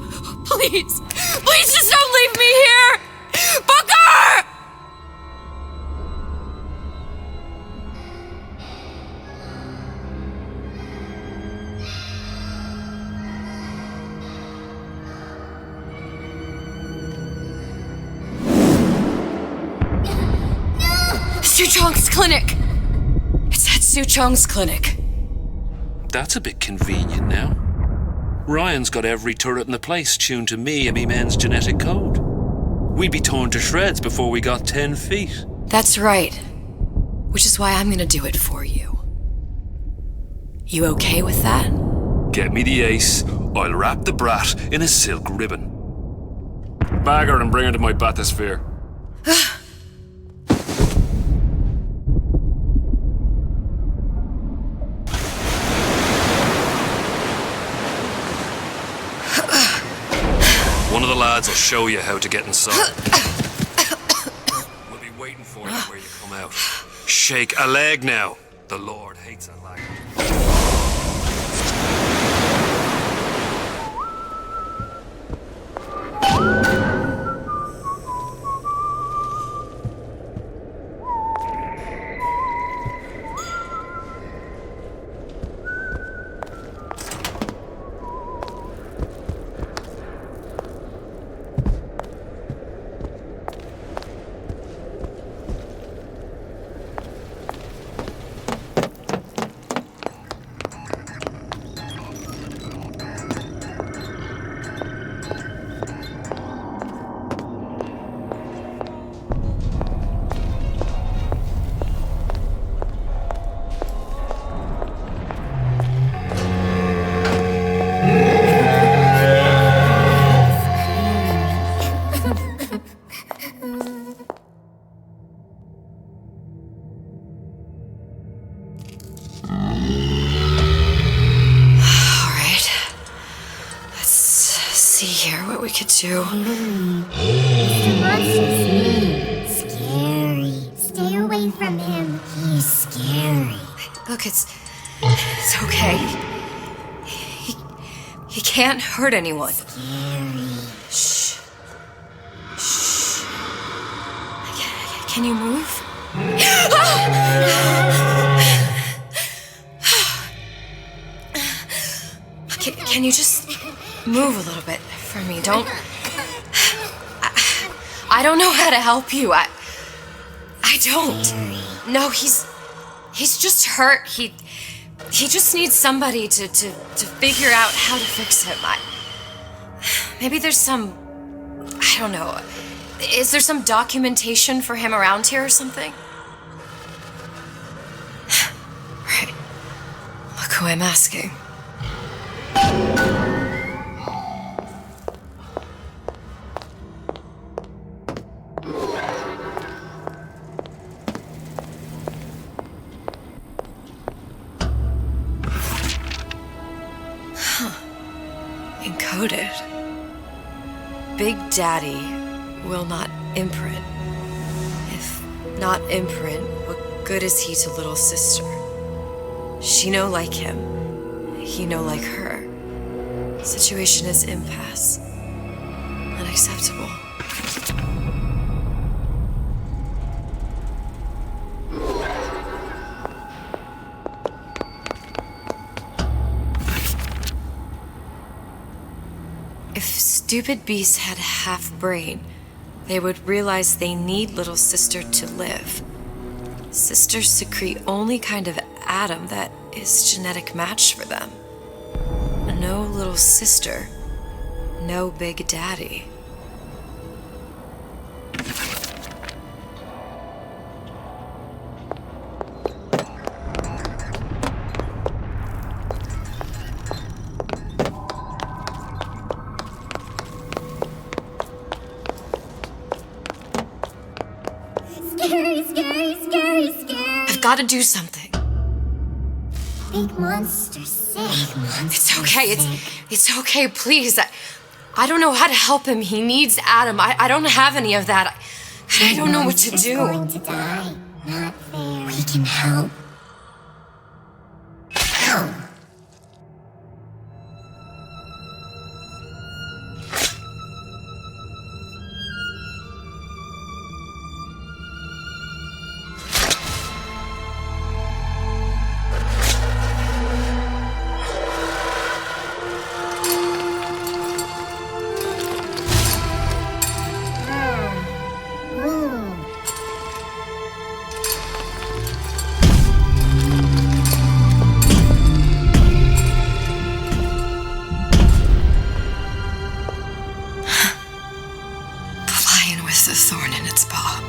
please. Please just don't leave me here! Booker! Suchong's clinic! It's at Suchong's clinic. That's a bit convenient now. Ryan's got every turret in the place tuned to me and me men's genetic code. We'd be torn to shreds before we got 10 feet. That's right. Which is why I'm gonna do it for you. You okay with that? Get me the ace, I'll wrap the brat in a silk ribbon. Bag her and bring her to my bathysphere. One of the lads will show you how to get inside. We'll be waiting for you where you come out. Shake a leg now. The Lord hates a lag. Do. Mr. Monster's scary. Stay away from him. He's scary. Look, it's okay. He can't hurt anyone. Scary. Shh. Shh. Can you move? Can you just move a little bit for me? Don't. I don't know how to help you. I don't. No, he's just hurt. He just needs somebody to figure out how to fix him. Maybe there's some, I don't know. Is there some documentation for him around here or something? Right. Look who I'm asking. Encoded. Big Daddy will not imprint. If not imprint, what good is he to little sister? She no like him. He no like her. Situation is impasse. Unacceptable. If stupid beasts had half brain, they would realize they need little sister to live. Sisters secrete only kind of atom that is genetic match for them. No little sister, no Big Daddy. Scary. I've got to do something. Big monster sick. It's okay. It's okay, please. I don't know how to help him. He needs Adam. I don't have any of that. I don't know what to do. Going to die. Not fair. We can help. Help. The thorn in its paw.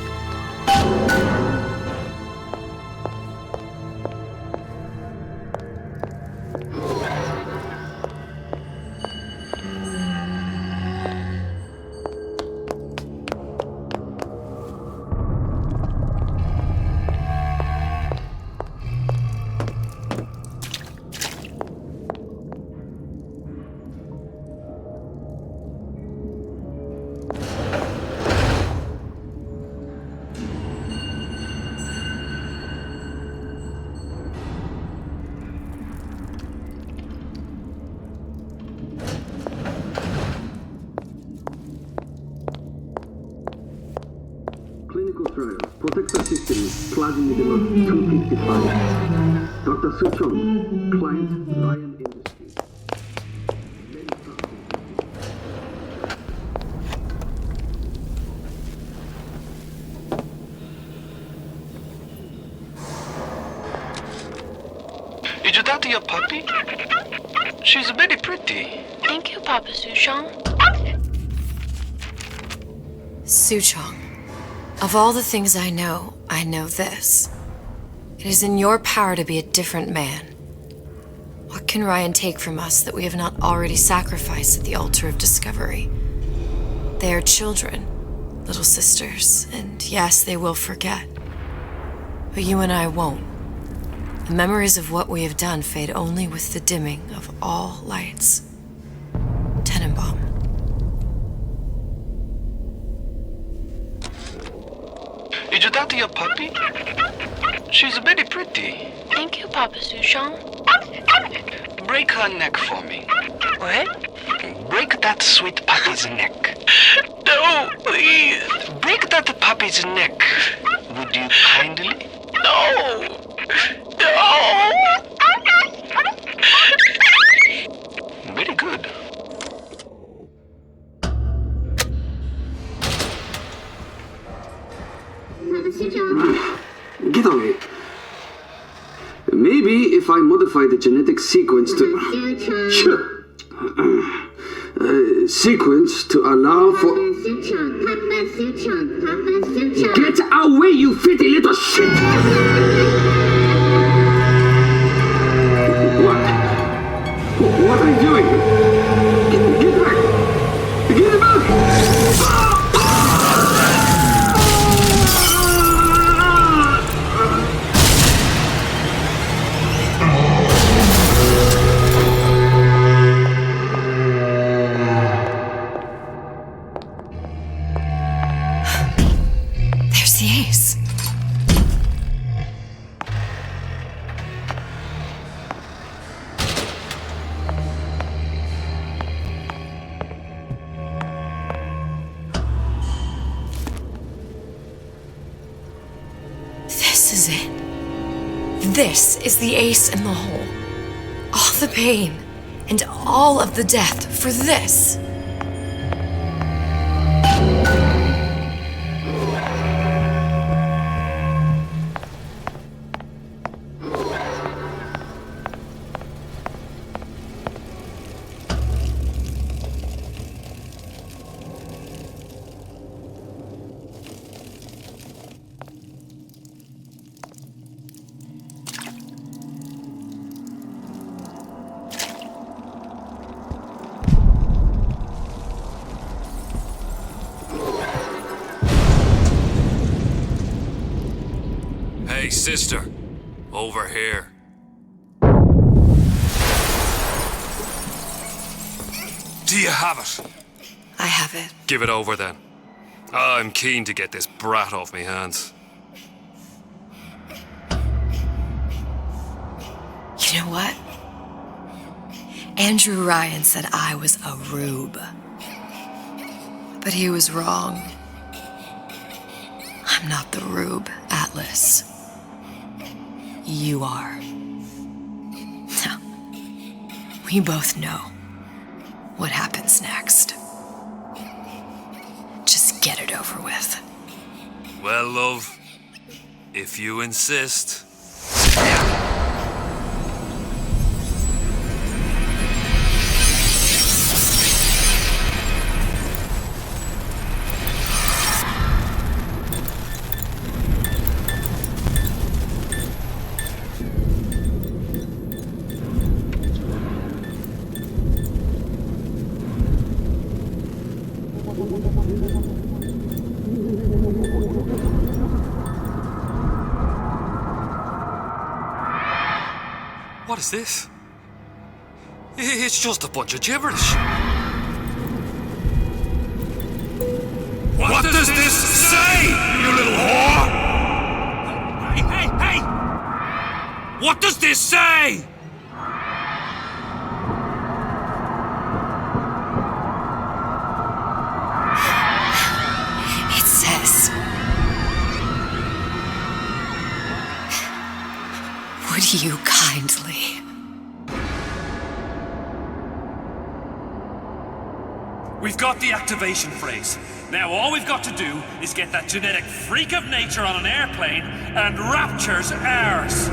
Clinical trial. Protector system. Plasma level 255. Dr. Suchong. Client Ryan Industries. Is that your puppy? She's very pretty. Thank you, Papa Suchong. Suchong, of all the things I know this. It is in your power to be a different man. What can Ryan take from us that we have not already sacrificed at the altar of discovery? They are children, little sisters, and yes, they will forget. But you and I won't. The memories of what we have done fade only with the dimming of all lights. Tenenbaum. Is that your puppy? She's very pretty. Thank you, Papa Suchong. Break her neck for me. What? Break that sweet puppy's neck. No, please. Break that puppy's neck. Would you kindly? No. Very good. Get away. Maybe if I modify the genetic sequence to... Sure. Sequence to allow for... Get away, you filthy little shit! What are you doing? Get back! Get back! This is the ace in the hole. All the pain and all of the death for this. Hey, sister. Over here. Do you have it? I have it. Give it over then. I'm keen to get this brat off me hands. You know what? Andrew Ryan said I was a rube. But he was wrong. I'm not the rube, Atlas. You are. Now, we both know what happens next. Just get it over with. Well, love, if you insist. What is this? It's just a bunch of gibberish. What does this say, you little whore? Hey! What does this say? It says, would you kindly? We've got the activation phrase. Now all we've got to do is get that genetic freak of nature on an airplane and Rapture's ours.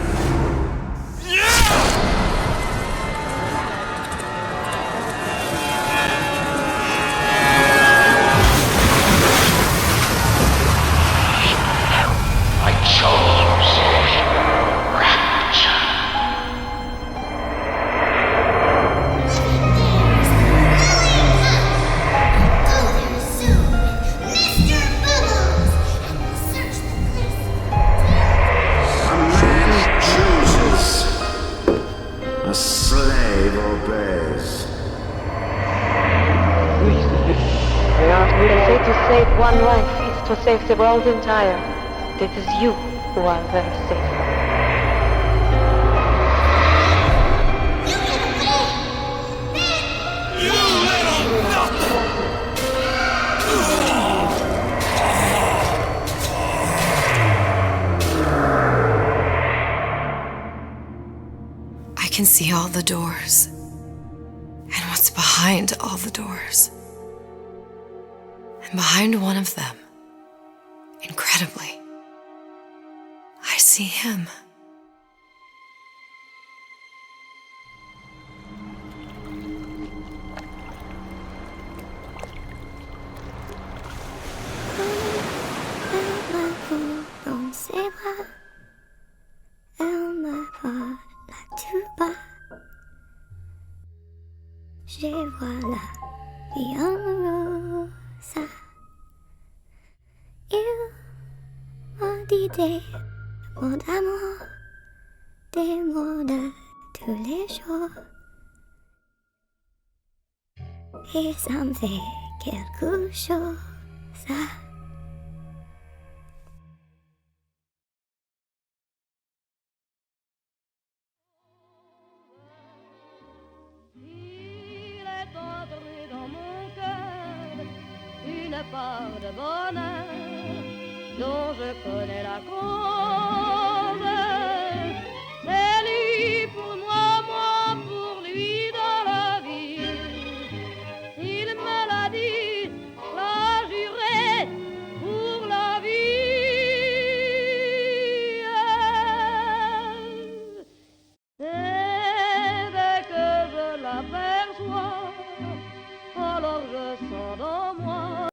I chose Rapture. A man chooses. A slave obeys. They say to save one life is to save the world entire. It is you who are very safe. I can see all the doors. And what's behind all the doors. And behind one of them, incredibly, I see him. Dans ses bras, elle me vole tout bas. Je vois la vie en rosa. Il m'a dit des mots d'amour, des mots de tous les jours. Et ça me fait quelque chose. Une part de bonheur dont je connais la cause. ressens dans moi.